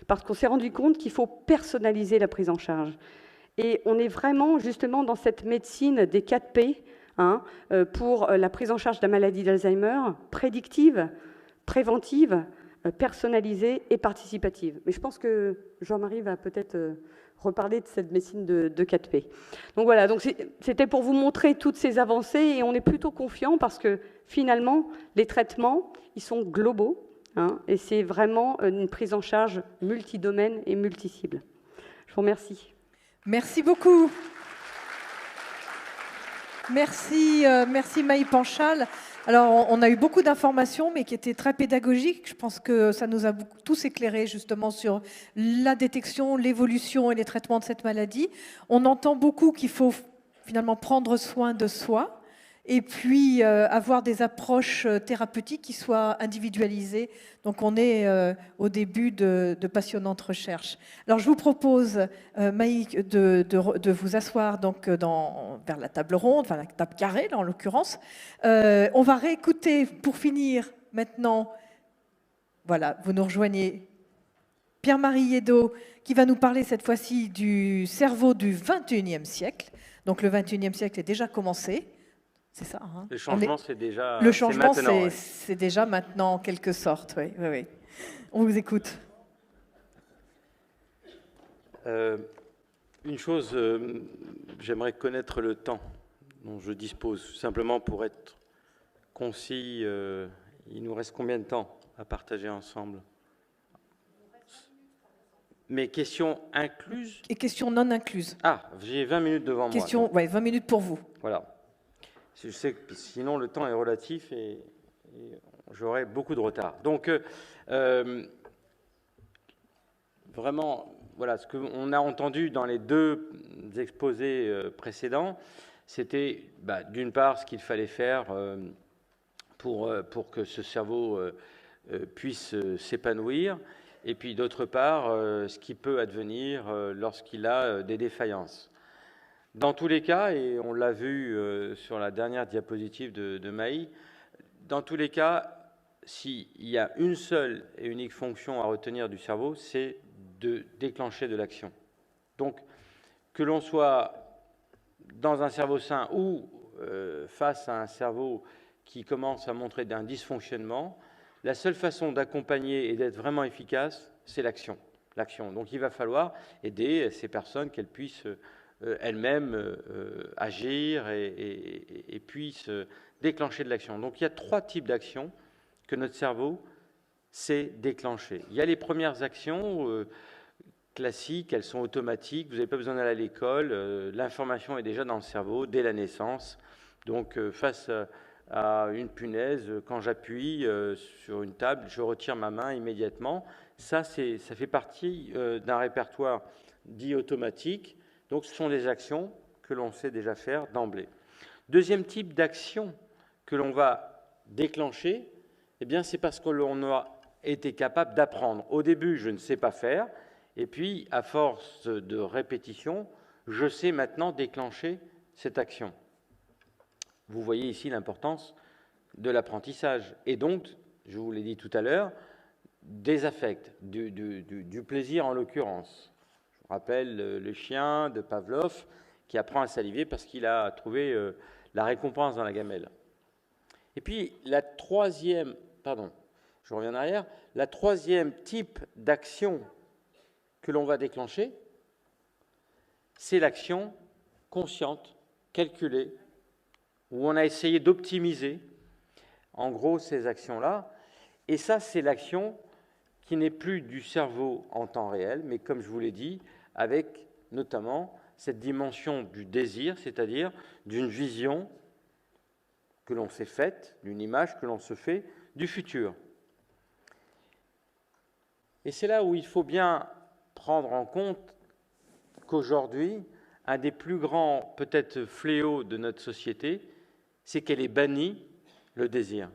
parce qu'on s'est rendu compte qu'il faut personnaliser la prise en charge. Et on est vraiment, justement, dans cette médecine des 4 P, pour la prise en charge de la maladie d'Alzheimer, prédictive, préventive, personnalisée et participative. Mais je pense que Jean-Marie va peut-être reparler de cette médecine de 4P. Donc voilà, donc c'était pour vous montrer toutes ces avancées, et on est plutôt confiant parce que finalement, les traitements, ils sont globaux, et c'est vraiment une prise en charge multidomaine et multicible. Je vous remercie. Merci beaucoup. Merci Maï Panchal. Alors, on a eu beaucoup d'informations, mais qui étaient très pédagogiques. Je pense que ça nous a tous éclairés justement sur la détection, l'évolution et les traitements de cette maladie. On entend beaucoup qu'il faut finalement prendre soin de soi et puis avoir des approches thérapeutiques qui soient individualisées. Donc, on est au début de passionnantes recherches. Alors, je vous propose, Maï, de vous asseoir donc, vers la table ronde, enfin la table carrée, là, en l'occurrence. On va réécouter, pour finir, maintenant, voilà, vous nous rejoignez, Pierre-Marie Yedot, qui va nous parler cette fois-ci du cerveau du XXIe siècle. Donc, le XXIe siècle est déjà commencé. C'est ça. Le changement, c'est déjà. Le changement, c'est déjà maintenant, en quelque sorte. Oui. On vous écoute. Une chose, j'aimerais connaître le temps dont je dispose, simplement pour être concis. Il nous reste combien de temps à partager ensemble? Mes questions incluses? Et questions non incluses. Ah, j'ai 20 minutes devant moi. Oui, 20 minutes pour vous. Voilà. Je sais que sinon le temps est relatif et j'aurai beaucoup de retard. Donc, vraiment, voilà, ce qu'on a entendu dans les 2 exposés précédents, c'était d'une part ce qu'il fallait faire pour que ce cerveau puisse s'épanouir, et puis d'autre part ce qui peut advenir lorsqu'il a des défaillances. Dans tous les cas, et on l'a vu sur la dernière diapositive de Maï, dans tous les cas, s'il y a une seule et unique fonction à retenir du cerveau, c'est de déclencher de l'action. Donc, que l'on soit dans un cerveau sain ou face à un cerveau qui commence à montrer un dysfonctionnement, la seule façon d'accompagner et d'être vraiment efficace, c'est l'action. Donc il va falloir aider ces personnes qu'elles puissent elles-mêmes agir et puissent déclencher de l'action. Donc il y a 3 types d'actions que notre cerveau sait déclencher. Il y a les premières actions classiques, elles sont automatiques, vous n'avez pas besoin d'aller à l'école, l'information est déjà dans le cerveau dès la naissance. Donc face à une punaise, quand j'appuie sur une table, je retire ma main immédiatement. Ça fait partie d'un répertoire dit automatique. Donc ce sont des actions que l'on sait déjà faire d'emblée. Deuxième type d'action que l'on va déclencher, eh bien c'est parce que l'on a été capable d'apprendre. Au début, je ne sais pas faire, et puis à force de répétition, je sais maintenant déclencher cette action. Vous voyez ici l'importance de l'apprentissage. Et donc, je vous l'ai dit tout à l'heure, des affects, du plaisir en l'occurrence. Je vous rappelle le chien de Pavlov qui apprend à saliver parce qu'il a trouvé la récompense dans la gamelle. Et puis, la troisième type d'action que l'on va déclencher, c'est l'action consciente, calculée, où on a essayé d'optimiser, en gros, ces actions-là. Et ça, c'est l'action qui n'est plus du cerveau en temps réel, mais comme je vous l'ai dit, avec notamment cette dimension du désir, c'est-à-dire d'une vision que l'on s'est faite, d'une image que l'on se fait du futur. Et c'est là où il faut bien prendre en compte qu'aujourd'hui, un des plus grands, peut-être, fléaux de notre société, c'est qu'elle ait banni le désir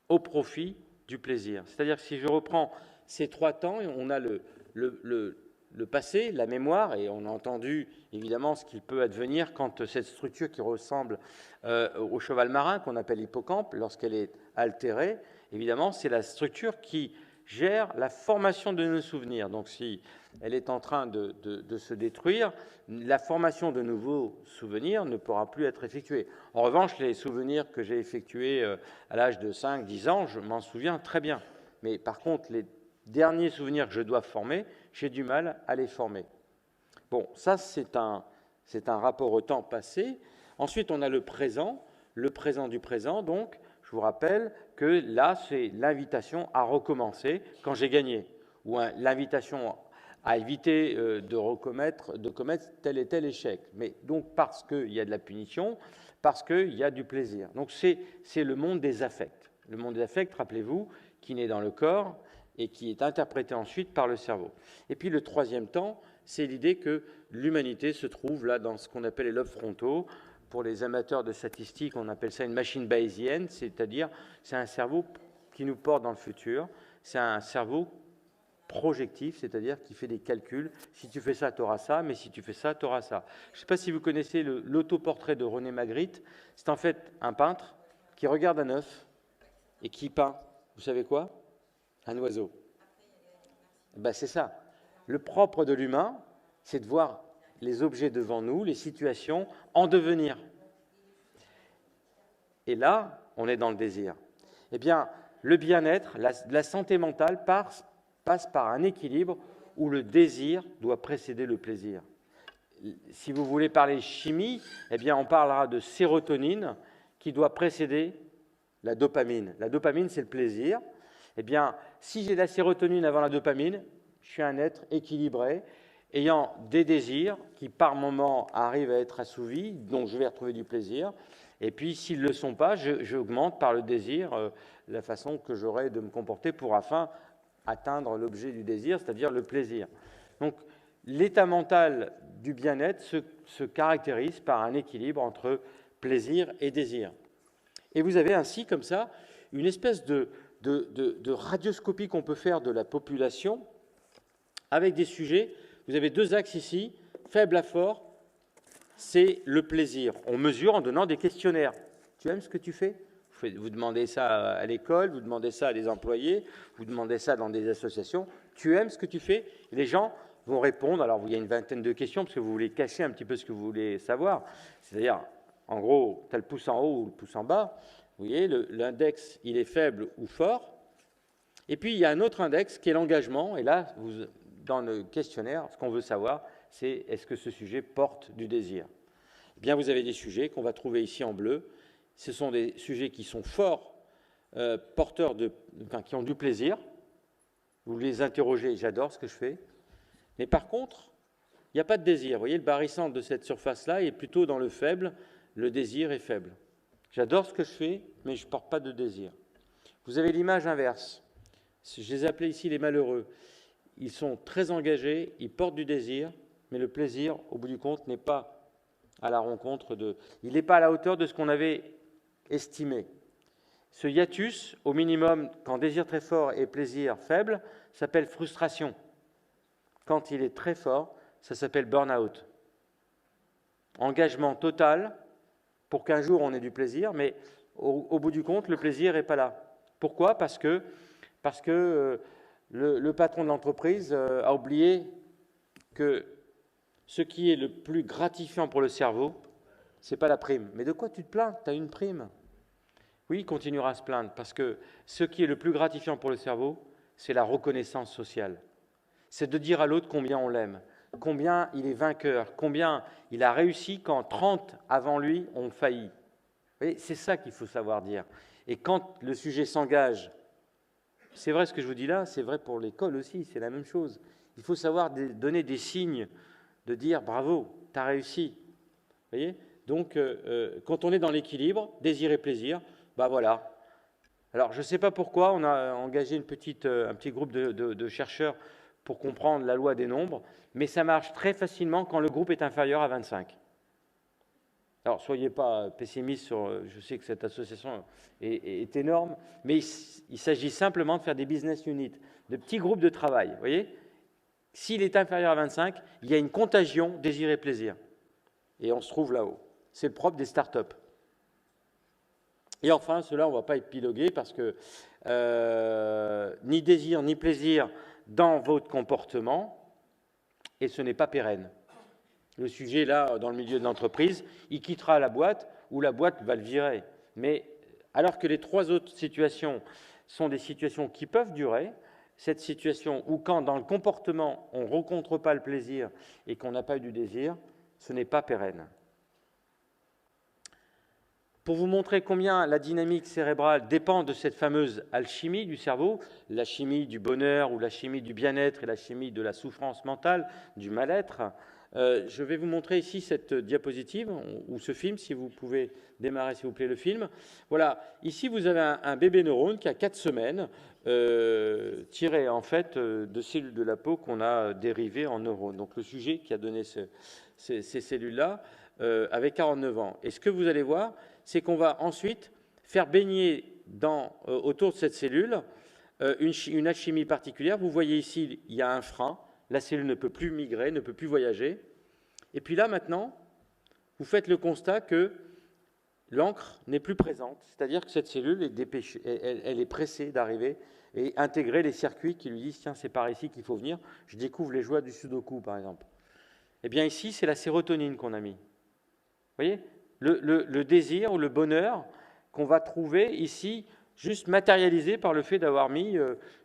au profit du plaisir. C'est-à-dire que si je reprends ces 3 temps, on a le passé, la mémoire, et on a entendu évidemment ce qu'il peut advenir quand cette structure qui ressemble au cheval marin, qu'on appelle l'hippocampe, lorsqu'elle est altérée, évidemment, c'est la structure qui gère la formation de nos souvenirs. Donc si elle est en train de se détruire, la formation de nouveaux souvenirs ne pourra plus être effectuée. En revanche, les souvenirs que j'ai effectués à l'âge de 5-10 ans, je m'en souviens très bien. Mais par contre, les derniers souvenirs que je dois former, j'ai du mal à les former. Bon, ça c'est un rapport au temps passé. Ensuite, on a le présent du présent, donc, je vous rappelle que là, c'est l'invitation à recommencer quand j'ai gagné, ou l'invitation à éviter de commettre tel et tel échec. Mais donc parce qu'il y a de la punition, parce qu'il y a du plaisir. Donc c'est le monde des affects. Le monde des affects, rappelez-vous, qui naît dans le corps et qui est interprété ensuite par le cerveau. Et puis le troisième temps, c'est l'idée que l'humanité se trouve là dans ce qu'on appelle les lobes frontaux. Pour les amateurs de statistiques, on appelle ça une machine bayésienne, c'est-à-dire c'est un cerveau qui nous porte dans le futur, c'est un cerveau projectif, c'est-à-dire qui fait des calculs. Si tu fais ça, tu auras ça, mais si tu fais ça, tu auras ça. Je ne sais pas si vous connaissez l'autoportrait de René Magritte. C'est en fait un peintre qui regarde un œuf et qui peint, vous savez quoi? Un oiseau. Ben, c'est ça. Le propre de l'humain, c'est de voir les objets devant nous, les situations en devenir. Et là, on est dans le désir. Eh bien, le bien-être, la santé mentale passe par un équilibre où le désir doit précéder le plaisir. Si vous voulez parler chimie, eh bien, on parlera de sérotonine qui doit précéder la dopamine. La dopamine, c'est le plaisir. Eh bien, si j'ai la sérotonine avant la dopamine, je suis un être équilibré, ayant des désirs qui, par moment, arrivent à être assouvis, donc je vais retrouver du plaisir. Et puis, s'ils ne le sont pas, j'augmente par le désir la façon que j'aurai de me comporter pour enfin atteindre l'objet du désir, c'est-à-dire le plaisir. Donc, l'état mental du bien-être se caractérise par un équilibre entre plaisir et désir. Et vous avez ainsi, comme ça, une espèce de radioscopie qu'on peut faire de la population avec des sujets. Vous avez 2 axes ici, faible à fort, c'est le plaisir. On mesure en donnant des questionnaires. Tu aimes ce que tu fais? Vous demandez ça à l'école, vous demandez ça à des employés, vous demandez ça dans des associations. Tu aimes ce que tu fais? Et les gens vont répondre. Alors, il y a une vingtaine de questions parce que vous voulez cacher un petit peu ce que vous voulez savoir. C'est-à-dire, En gros, tu as le pouce en haut ou le pouce en bas. Vous voyez, l'index, il est faible ou fort. Et puis, il y a un autre index qui est l'engagement. Et là, dans le questionnaire, ce qu'on veut savoir, c'est est-ce que ce sujet porte du désir. Eh bien, vous avez des sujets qu'on va trouver ici en bleu. Ce sont des sujets qui sont forts, porteurs qui ont du plaisir. Vous les interrogez, j'adore ce que je fais. Mais par contre, il n'y a pas de désir. Vous voyez, le barycentre de cette surface-là est plutôt dans le faible. Le désir est faible. J'adore ce que je fais, mais je ne porte pas de désir. Vous avez l'image inverse. Je les appelais ici les malheureux. Ils sont très engagés, ils portent du désir, mais le plaisir, au bout du compte, n'est pas à la rencontre de... Il n'est pas à la hauteur de ce qu'on avait estimé. Ce hiatus, au minimum, quand désir très fort et plaisir faible, s'appelle frustration. Quand il est très fort, ça s'appelle burn-out. Engagement total pour qu'un jour on ait du plaisir, mais au bout du compte, le plaisir n'est pas là. Pourquoi ? Parce que le patron de l'entreprise a oublié que ce qui est le plus gratifiant pour le cerveau, ce n'est pas la prime. Mais de quoi tu te plains ? Tu as une prime. Oui, il continuera à se plaindre, parce que ce qui est le plus gratifiant pour le cerveau, c'est la reconnaissance sociale. C'est de dire à l'autre combien on l'aime, combien il est vainqueur, combien il a réussi quand 30 avant lui ont failli. Vous voyez, c'est ça qu'il faut savoir dire. Et quand le sujet s'engage, c'est vrai ce que je vous dis là, c'est vrai pour l'école aussi, c'est la même chose. Il faut savoir donner des signes, de dire bravo, tu as réussi. Vous voyez ? Donc, quand on est dans l'équilibre, désir et plaisir, ben voilà. Alors, je ne sais pas pourquoi, on a engagé un petit groupe de chercheurs pour comprendre la loi des nombres, mais ça marche très facilement quand le groupe est inférieur à 25. Alors, soyez pas pessimistes sur... Je sais que cette association est énorme, mais il s'agit simplement de faire des business units, de petits groupes de travail. Vous voyez ? S'il est inférieur à 25, il y a une contagion désir et plaisir. Et on se trouve là-haut. C'est le propre des startups. Et enfin, cela, on ne va pas épiloguer parce que ni désir ni plaisir dans votre comportement, et ce n'est pas pérenne. Le sujet, là, dans le milieu de l'entreprise, il quittera la boîte ou la boîte va le virer. Mais alors que les trois autres situations sont des situations qui peuvent durer, cette situation où quand dans le comportement, on ne rencontre pas le plaisir et qu'on n'a pas eu du désir, ce n'est pas pérenne. Pour vous montrer combien la dynamique cérébrale dépend de cette fameuse alchimie du cerveau, la chimie du bonheur ou la chimie du bien-être et la chimie de la souffrance mentale, du mal-être, je vais vous montrer ici cette diapositive ou ce film, si vous pouvez démarrer s'il vous plaît le film. Voilà, ici vous avez un bébé neurone qui a 4 semaines, tiré en fait de cellules de la peau qu'on a dérivées en neurones. Donc le sujet qui a donné ces cellules-là avait 49 ans. Et ce que vous allez voir, c'est qu'on va ensuite faire baigner autour de cette cellule une alchimie particulière. Vous voyez ici, il y a un frein. La cellule ne peut plus migrer, ne peut plus voyager. Et puis là, maintenant, vous faites le constat que l'encre n'est plus présente. C'est-à-dire que cette cellule est dépêchée, elle est pressée d'arriver et intégrer les circuits qui lui disent « Tiens, c'est par ici qu'il faut venir. Je découvre les joies du sudoku, par exemple. » Eh bien, ici, c'est la sérotonine qu'on a mis. Vous voyez ? Le désir ou le bonheur qu'on va trouver ici, juste matérialisé par le fait d'avoir mis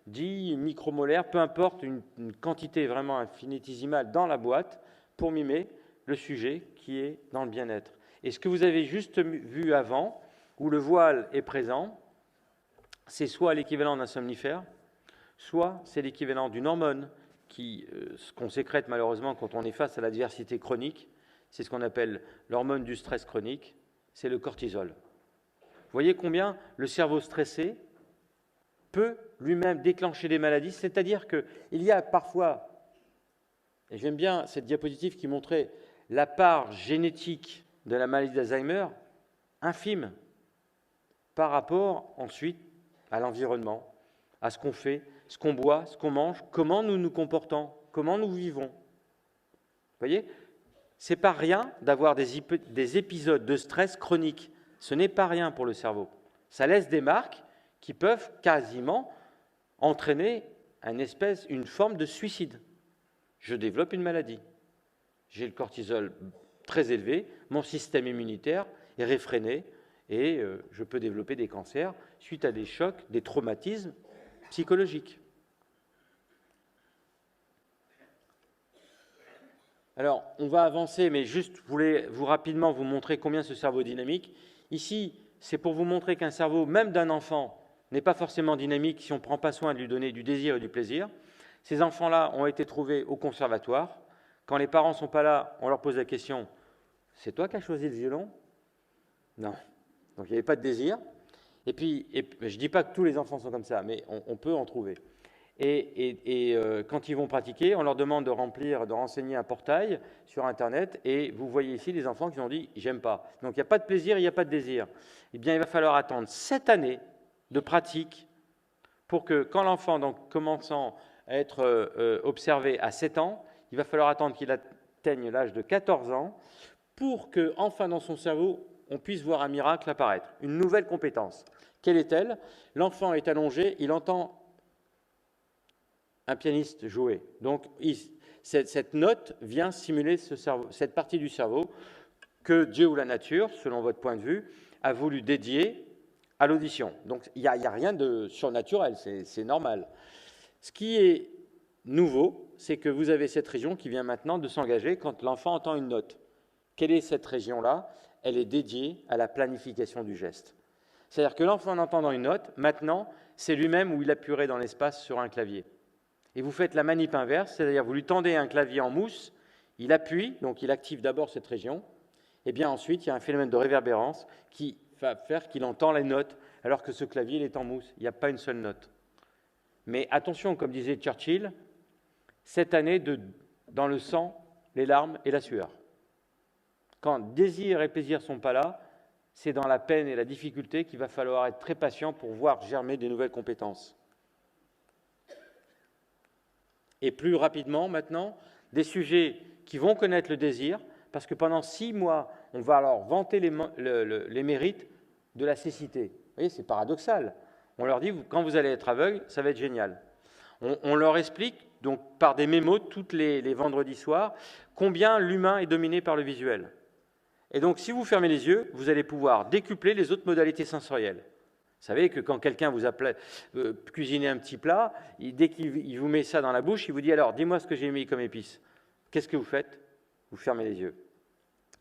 10 micromolaires, peu importe, une quantité vraiment infinitésimale dans la boîte pour mimer le sujet qui est dans le bien-être. Et ce que vous avez juste vu avant, où le voile est présent, c'est soit l'équivalent d'un somnifère, soit c'est l'équivalent d'une hormone qu'on sécrète malheureusement quand on est face à l'adversité chronique. C'est ce qu'on appelle l'hormone du stress chronique, c'est le cortisol. Vous voyez combien le cerveau stressé peut lui-même déclencher des maladies, c'est-à-dire qu'il y a parfois, et j'aime bien cette diapositive qui montrait la part génétique de la maladie d'Alzheimer, infime, par rapport ensuite à l'environnement, à ce qu'on fait, ce qu'on boit, ce qu'on mange, comment nous nous comportons, comment nous vivons. Vous voyez ? C'est pas rien d'avoir des épisodes de stress chronique. Ce n'est pas rien pour le cerveau. Ça laisse des marques qui peuvent quasiment entraîner une forme de suicide. Je développe une maladie. J'ai le cortisol très élevé, mon système immunitaire est réfréné et je peux développer des cancers suite à des chocs, des traumatismes psychologiques. Alors, on va avancer, mais juste, je voulais rapidement vous montrer combien ce cerveau est dynamique. Ici, c'est pour vous montrer qu'un cerveau, même d'un enfant, n'est pas forcément dynamique si on ne prend pas soin de lui donner du désir et du plaisir. Ces enfants-là ont été trouvés au conservatoire. Quand les parents ne sont pas là, on leur pose la question « C'est toi qui as choisi le violon ?» Non. Donc, il n'y avait pas de désir. Et puis, je ne dis pas que tous les enfants sont comme ça, mais on peut en trouver. Et quand ils vont pratiquer, on leur demande de renseigner un portail sur Internet, et vous voyez ici des enfants qui ont dit « j'aime pas ». Donc il n'y a pas de plaisir, il n'y a pas de désir. Eh bien, il va falloir attendre 7 années de pratique pour que, quand l'enfant, donc commençant à être observé à 7 ans, il va falloir attendre qu'il atteigne l'âge de 14 ans pour que, enfin, dans son cerveau, on puisse voir un miracle apparaître, une nouvelle compétence. Quelle est-elle? L'enfant est allongé, il entend un pianiste jouer. Donc, cette note vient stimuler cette partie du cerveau que Dieu ou la nature, selon votre point de vue, a voulu dédier à l'audition. Donc, il n'y a rien de surnaturel, c'est normal. Ce qui est nouveau, c'est que vous avez cette région qui vient maintenant de s'engager quand l'enfant entend une note. Quelle est cette région-là? Elle est dédiée à la planification du geste. C'est-à-dire que l'enfant, en entendant une note, maintenant, c'est lui-même où il appuierait dans l'espace sur un clavier. Et vous faites la manip inverse, c'est-à-dire vous lui tendez un clavier en mousse, il appuie, donc il active d'abord cette région, et bien ensuite il y a un phénomène de réverbérance qui va faire qu'il entend les notes, alors que ce clavier il est en mousse, il n'y a pas une seule note. Mais attention, comme disait Churchill, cette année dans le sang, les larmes et la sueur. Quand désir et plaisir ne sont pas là, c'est dans la peine et la difficulté qu'il va falloir être très patient pour voir germer des nouvelles compétences. Et plus rapidement, maintenant, des sujets qui vont connaître le désir, parce que pendant 6 mois, on va alors vanter les mérites de la cécité. Vous voyez, c'est paradoxal. On leur dit, quand vous allez être aveugle, ça va être génial. On leur explique, donc par des mémos, tous les vendredis soirs, combien l'humain est dominé par le visuel. Et donc, si vous fermez les yeux, vous allez pouvoir décupler les autres modalités sensorielles. Vous savez que quand quelqu'un vous a cuisiné un petit plat, dès qu'il vous met ça dans la bouche, il vous dit « Alors, dis-moi ce que j'ai mis comme épice ». Qu'est-ce que vous faites? Vous fermez les yeux.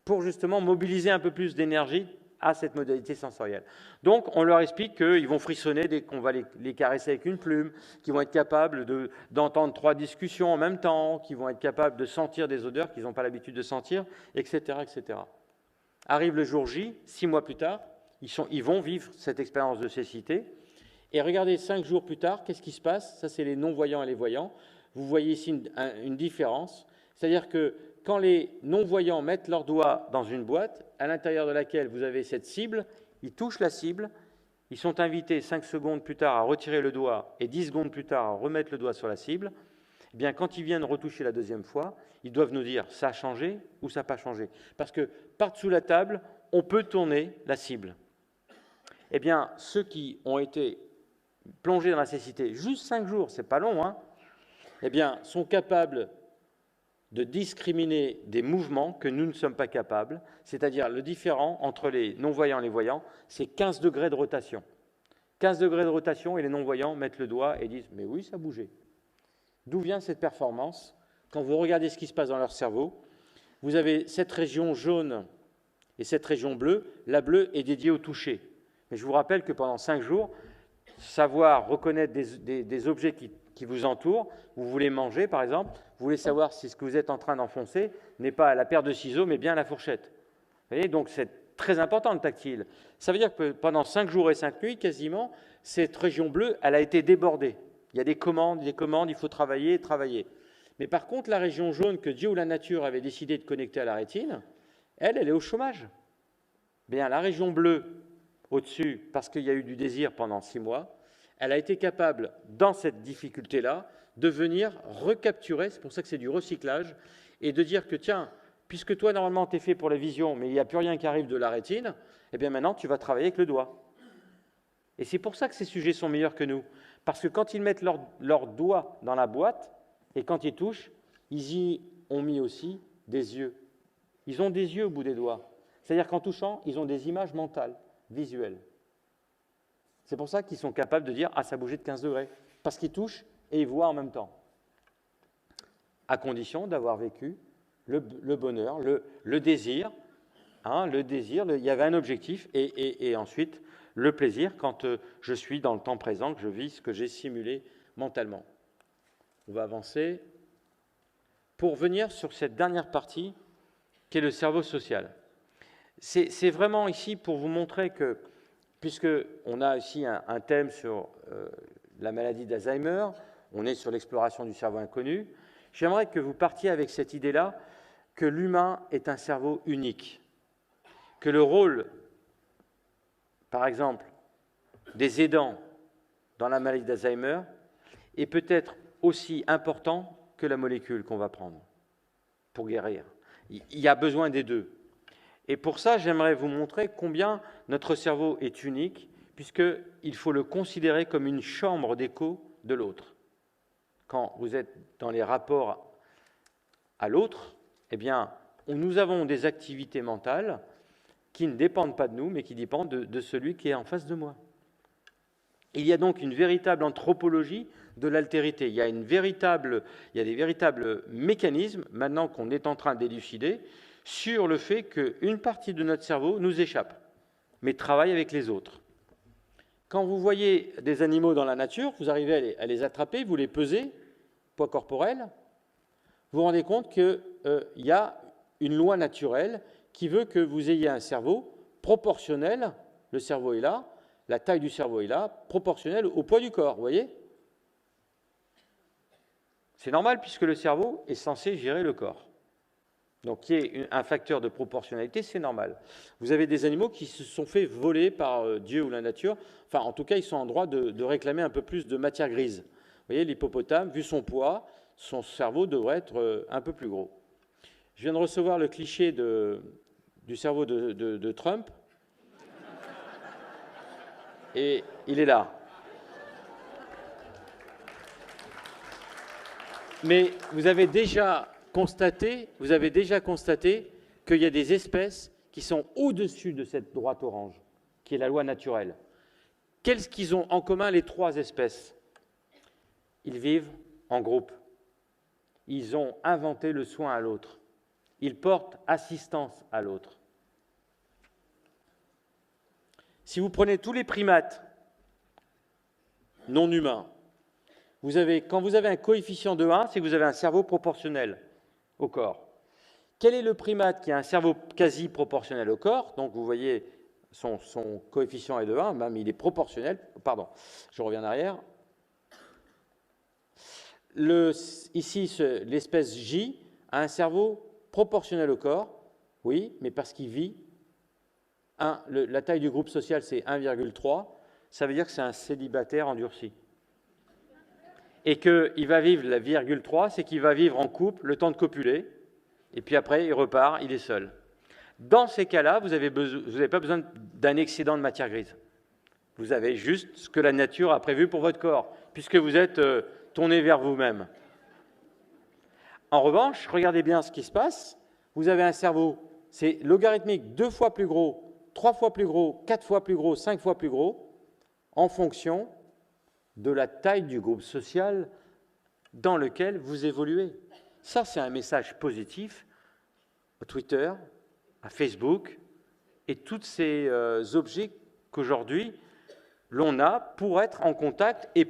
Pour justement mobiliser un peu plus d'énergie à cette modalité sensorielle. Donc, on leur explique qu'ils vont frissonner dès qu'on va les caresser avec une plume, qu'ils vont être capables d'entendre 3 discussions en même temps, qu'ils vont être capables de sentir des odeurs qu'ils n'ont pas l'habitude de sentir, etc., etc. Arrive le jour J, 6 mois plus tard, ils vont vivre cette expérience de cécité. Et regardez, 5 jours plus tard, qu'est-ce qui se passe? Ça, c'est les non-voyants et les voyants. Vous voyez ici une différence. C'est-à-dire que quand les non-voyants mettent leurs doigts dans une boîte, à l'intérieur de laquelle vous avez cette cible, ils touchent la cible, ils sont invités 5 secondes plus tard à retirer le doigt et 10 secondes plus tard à remettre le doigt sur la cible. Eh bien, quand ils viennent retoucher la deuxième fois, ils doivent nous dire ça a changé ou ça n'a pas changé. Parce que par-dessous la table, on peut tourner la cible. Eh bien, ceux qui ont été plongés dans la cécité, juste 5 jours, c'est pas long, hein, eh bien, sont capables de discriminer des mouvements que nous ne sommes pas capables, c'est-à-dire le différent entre les non-voyants et les voyants, c'est 15 degrés de rotation. 15 degrés de rotation et les non-voyants mettent le doigt et disent « mais oui, ça a bougé ». D'où vient cette performance? Quand vous regardez ce qui se passe dans leur cerveau, vous avez cette région jaune et cette région bleue. La bleue est dédiée au toucher. Mais je vous rappelle que pendant 5 jours, savoir reconnaître des objets qui vous entourent, vous voulez manger par exemple, vous voulez savoir si ce que vous êtes en train d'enfoncer n'est pas la paire de ciseaux, mais bien la fourchette. Vous voyez, donc c'est très important le tactile. Ça veut dire que pendant 5 jours et 5 nuits, quasiment, cette région bleue, elle a été débordée. Il y a des commandes, il faut travailler, travailler. Mais par contre, la région jaune que Dieu ou la nature avait décidé de connecter à la rétine, elle est au chômage. Bien, la région bleue, au-dessus, parce qu'il y a eu du désir pendant 6 mois, elle a été capable, dans cette difficulté-là, de venir recapturer, c'est pour ça que c'est du recyclage, et de dire que, tiens, puisque toi, normalement, tu es fait pour la vision, mais il n'y a plus rien qui arrive de la rétine, eh bien maintenant, tu vas travailler avec le doigt. Et c'est pour ça que ces sujets sont meilleurs que nous. Parce que quand ils mettent leur doigt dans la boîte, et quand ils touchent, ils y ont mis aussi des yeux. Ils ont des yeux au bout des doigts. C'est-à-dire qu'en touchant, ils ont des images mentales, visuelles. C'est pour ça qu'ils sont capables de dire « Ah, ça a bougé de 15 degrés », parce qu'ils touchent et ils voient en même temps. À condition d'avoir vécu le bonheur, le désir, il y avait un objectif, et ensuite le plaisir quand je suis dans le temps présent, que je vis ce que j'ai simulé mentalement. On va avancer pour venir sur cette dernière partie qui est le cerveau social. C'est vraiment ici pour vous montrer que, puisqu'on a ici un thème sur la maladie d'Alzheimer, on est sur l'exploration du cerveau inconnu, j'aimerais que vous partiez avec cette idée-là que l'humain est un cerveau unique, que le rôle, par exemple, des aidants dans la maladie d'Alzheimer est peut-être aussi important que la molécule qu'on va prendre pour guérir. Il y a besoin des deux. Et pour ça, j'aimerais vous montrer combien notre cerveau est unique, puisqu'il faut le considérer comme une chambre d'écho de l'autre. Quand vous êtes dans les rapports à l'autre, eh bien, nous avons des activités mentales qui ne dépendent pas de nous, mais qui dépendent de celui qui est en face de moi. Il y a donc une véritable anthropologie de l'altérité. Il y a des véritables mécanismes, maintenant qu'on est en train d'élucider, sur le fait qu'une partie de notre cerveau nous échappe, mais travaille avec les autres. Quand vous voyez des animaux dans la nature, vous arrivez à les attraper, vous les pesez, poids corporel, vous vous rendez compte qu'il y a une loi naturelle qui veut que vous ayez un cerveau proportionnel, le cerveau est là, la taille du cerveau est là, proportionnelle au poids du corps, vous voyez ? C'est normal puisque le cerveau est censé gérer le corps. Donc, qu'il y ait un facteur de proportionnalité, c'est normal. Vous avez des animaux qui se sont fait voler par Dieu ou la nature. Enfin, en tout cas, ils sont en droit de réclamer un peu plus de matière grise. Vous voyez, l'hippopotame, vu son poids, son cerveau devrait être un peu plus gros. Je viens de recevoir le cliché du cerveau de Trump. Et il est là. Mais vous avez déjà constaté qu'il y a des espèces qui sont au-dessus de cette droite orange, qui est la loi naturelle. Qu'est-ce qu'ils ont en commun, les trois espèces? Ils vivent en groupe. Ils ont inventé le soin à l'autre. Ils portent assistance à l'autre. Si vous prenez tous les primates non humains, quand vous avez un coefficient de 1, c'est que vous avez un cerveau proportionnel au corps. Quel est le primate qui a un cerveau quasi proportionnel au corps? Donc vous voyez, son coefficient est de 1, même il est proportionnel. Pardon, je reviens en arrière. Ici, l'espèce J a un cerveau proportionnel au corps, oui, mais parce qu'il vit. La taille du groupe social, c'est 1,3. Ça veut dire que c'est un célibataire endurci. Et qu'il va vivre la virgule 3, c'est qu'il va vivre en couple le temps de copuler, et puis après, il repart, il est seul. Dans ces cas-là, vous n'avez pas besoin d'un excédent de matière grise. Vous avez juste ce que la nature a prévu pour votre corps, puisque vous êtes tourné vers vous-même. En revanche, regardez bien ce qui se passe. Vous avez un cerveau, c'est logarithmique 2 fois plus gros, 3 fois plus gros, 4 fois plus gros, 5 fois plus gros, en fonction de la taille du groupe social dans lequel vous évoluez. Ça, c'est un message positif à Twitter, à Facebook, et tous ces objets qu'aujourd'hui, l'on a pour être en contact et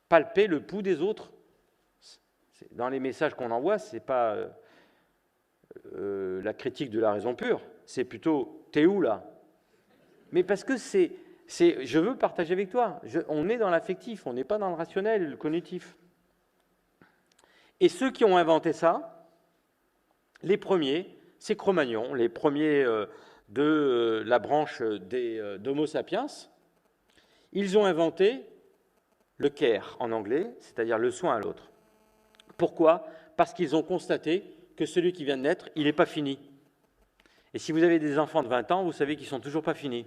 palper le pouls des autres. Dans les messages qu'on envoie, ce n'est pas la critique de la raison pure, c'est plutôt « t'es où là ?» Mais parce que je veux partager avec toi. On est dans l'affectif, on n'est pas dans le rationnel et le cognitif. Et ceux qui ont inventé ça, les premiers, c'est Cro-Magnon, les premiers de la branche d'Homo sapiens, ils ont inventé le care en anglais, c'est-à-dire le soin à l'autre. Pourquoi? Parce qu'ils ont constaté que celui qui vient de naître, il n'est pas fini. Et si vous avez des enfants de 20 ans, vous savez qu'ils ne sont toujours pas finis.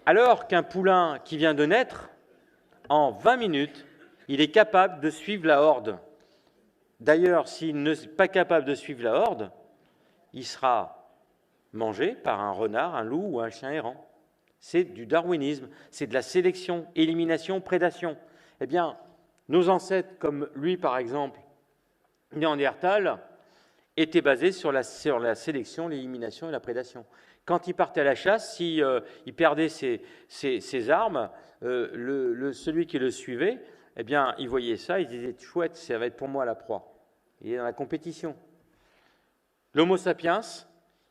Alors qu'un poulain qui vient de naître, en 20 minutes, il est capable de suivre la horde. D'ailleurs, s'il n'est pas capable de suivre la horde, il sera mangé par un renard, un loup ou un chien errant. C'est du darwinisme, c'est de la sélection, élimination, prédation. Eh bien, nos ancêtres, comme lui par exemple, Néandertal, étaient basés sur la sélection, l'élimination et la prédation. Quand il partait à la chasse, s'il perdait ses armes, celui qui le suivait, eh bien, il voyait ça, il disait « chouette, ça va être pour moi la proie ». Il est dans la compétition. L'Homo sapiens,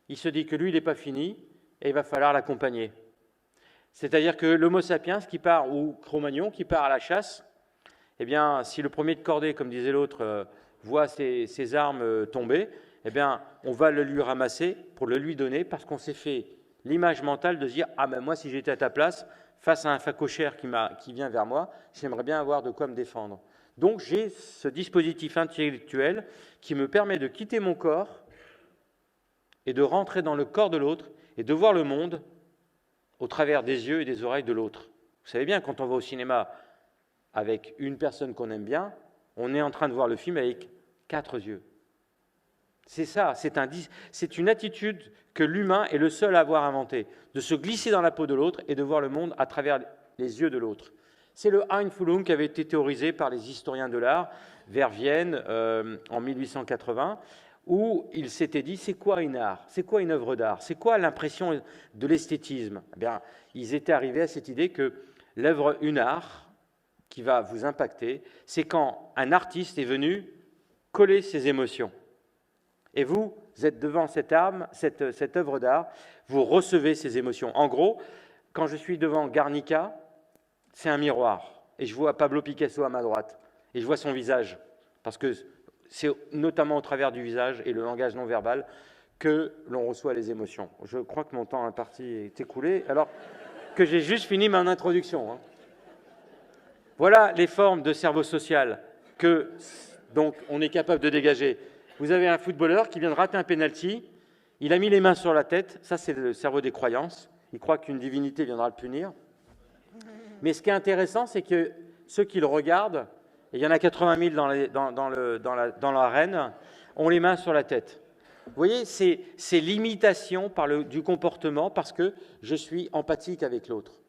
il se dit que lui, il n'est pas fini et il va falloir l'accompagner. C'est-à-dire que l'Homo sapiens qui part, ou Cro-Magnon qui part à la chasse, eh bien, si le premier de cordée, comme disait l'autre, voit ses armes tomber, eh bien, on va le lui ramasser pour le lui donner parce qu'on s'est fait l'image mentale de se dire « Ah ben moi, si j'étais à ta place, face à un phacochère qui vient vers moi, j'aimerais bien avoir de quoi me défendre. » Donc, j'ai ce dispositif intellectuel qui me permet de quitter mon corps et de rentrer dans le corps de l'autre et de voir le monde au travers des yeux et des oreilles de l'autre. Vous savez bien, quand on va au cinéma avec une personne qu'on aime bien, on est en train de voir le film avec 4 yeux. C'est ça, c'est une attitude que l'humain est le seul à avoir inventée, de se glisser dans la peau de l'autre et de voir le monde à travers les yeux de l'autre. C'est le Einfühlung qui avait été théorisé par les historiens de l'art vers Vienne en 1880, où il s'était dit, c'est quoi une art? C'est quoi une œuvre d'art? C'est quoi l'impression de l'esthétisme? Eh bien, ils étaient arrivés à cette idée que l'œuvre une art qui va vous impacter, c'est quand un artiste est venu coller ses émotions. Et vous êtes devant cette œuvre d'art, vous recevez ces émotions. En gros, quand je suis devant Guernica, c'est un miroir. Et je vois Pablo Picasso à ma droite. Et je vois son visage. Parce que c'est notamment au travers du visage et le langage non verbal que l'on reçoit les émotions. Je crois que mon temps imparti est écoulé, alors que j'ai juste fini mon introduction. Hein. Voilà les formes de cerveau social que donc, on est capable de dégager. Vous avez un footballeur qui vient de rater un penalty, il a mis les mains sur la tête, ça c'est le cerveau des croyances, il croit qu'une divinité viendra le punir. Mais ce qui est intéressant, c'est que ceux qui le regardent, et il y en a 80 000 dans l'arène, ont les mains sur la tête. Vous voyez, c'est l'imitation du comportement parce que je suis empathique avec l'autre.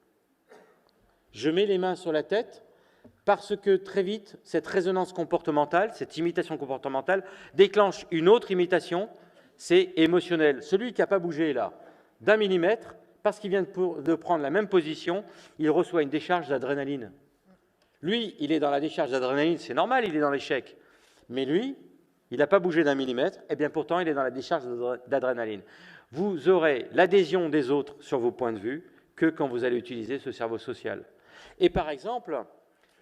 Je mets les mains sur la tête parce que très vite, cette résonance comportementale, cette imitation comportementale, déclenche une autre imitation, c'est émotionnel. Celui qui n'a pas bougé là, d'1 millimètre, parce qu'il vient de prendre la même position, il reçoit une décharge d'adrénaline. Lui, il est dans la décharge d'adrénaline, c'est normal, il est dans l'échec. Mais lui, il n'a pas bougé d'1 millimètre, et bien pourtant, il est dans la décharge d'adrénaline. Vous aurez l'adhésion des autres sur vos points de vue que quand vous allez utiliser ce cerveau social. Et par exemple,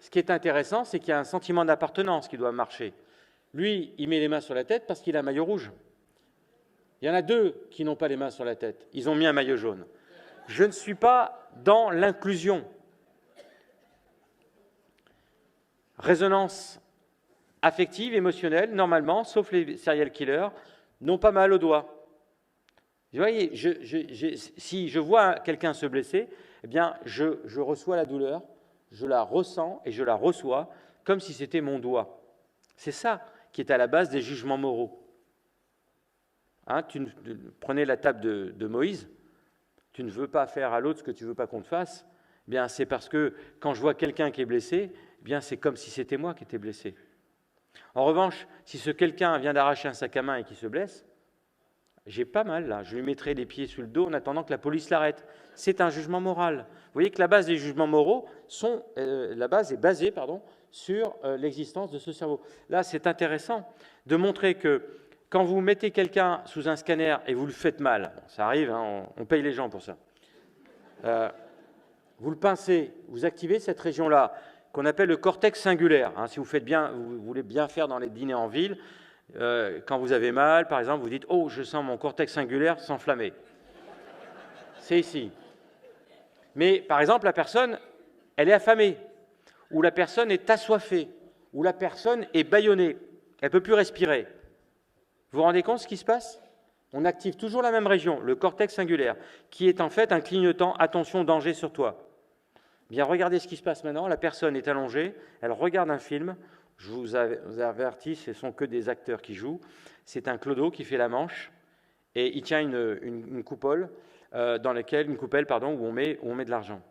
ce qui est intéressant, c'est qu'il y a un sentiment d'appartenance qui doit marcher. Lui, il met les mains sur la tête parce qu'il a un maillot rouge. Il y en a 2 qui n'ont pas les mains sur la tête. Ils ont mis un maillot jaune. Je ne suis pas dans l'inclusion. Résonance affective, émotionnelle, normalement, sauf les serial killers, n'ont pas mal au doigt. Vous voyez, si je vois quelqu'un se blesser, eh bien, je reçois la douleur, je la ressens et je la reçois comme si c'était mon doigt. C'est ça qui est à la base des jugements moraux. Hein, prenez la table de Moïse, tu ne veux pas faire à l'autre ce que tu ne veux pas qu'on te fasse, eh bien, c'est parce que quand je vois quelqu'un qui est blessé, eh bien, c'est comme si c'était moi qui étais blessé. En revanche, si ce quelqu'un vient d'arracher un sac à main et qui se blesse, j'ai pas mal là, je lui mettrai les pieds sous le dos en attendant que la police l'arrête. C'est un jugement moral. Vous voyez que la base des jugements moraux est basée sur l'existence de ce cerveau. Là, c'est intéressant de montrer que quand vous mettez quelqu'un sous un scanner et vous le faites mal, ça arrive, hein, on paye les gens pour ça. Vous le pincez, vous activez cette région-là qu'on appelle le cortex singulaire. Hein, si vous voulez bien faire dans les dîners en ville, quand vous avez mal, par exemple, vous dites « Oh, je sens mon cortex singulaire s'enflammer ». C'est ici. Mais, par exemple, la personne, elle est affamée, ou la personne est assoiffée, ou la personne est bâillonnée, elle ne peut plus respirer. Vous vous rendez compte de ce qui se passe? On active toujours la même région, le cortex singulaire, qui est en fait un clignotant « Attention, danger sur toi ». Bien, regardez ce qui se passe maintenant. La personne est allongée, elle regarde un film. Je vous avertis, ce ne sont que des acteurs qui jouent. C'est un clodo qui fait la manche et il tient une coupole, une coupelle pardon, où on met de l'argent.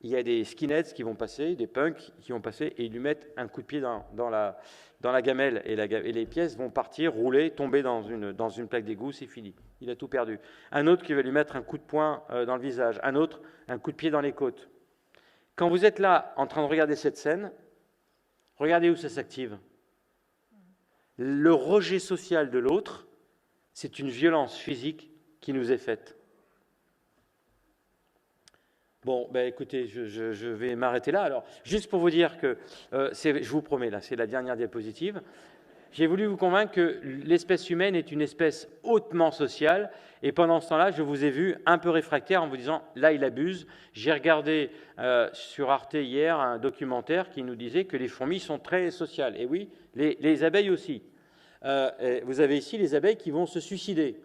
Il y a des skinheads qui vont passer, des punks qui vont passer, et ils lui mettent un coup de pied dans la gamelle, et les pièces vont partir, rouler, tomber dans une plaque d'égout, c'est fini. Il a tout perdu. Un autre qui va lui mettre un coup de poing dans le visage, un autre, un coup de pied dans les côtes. Quand vous êtes là, en train de regarder cette scène, regardez où ça s'active. Le rejet social de l'autre, c'est une violence physique qui nous est faite. Bon, ben écoutez, je vais m'arrêter là. Alors, juste pour vous dire que, je vous promets, là, c'est la dernière diapositive, j'ai voulu vous convaincre que l'espèce humaine est une espèce hautement sociale, et pendant ce temps-là, je vous ai vu un peu réfractaire en vous disant, là, il abuse. J'ai regardé sur Arte hier un documentaire qui nous disait que les fourmis sont très sociales. Et oui, les abeilles aussi. Vous avez ici les abeilles qui vont se suicider.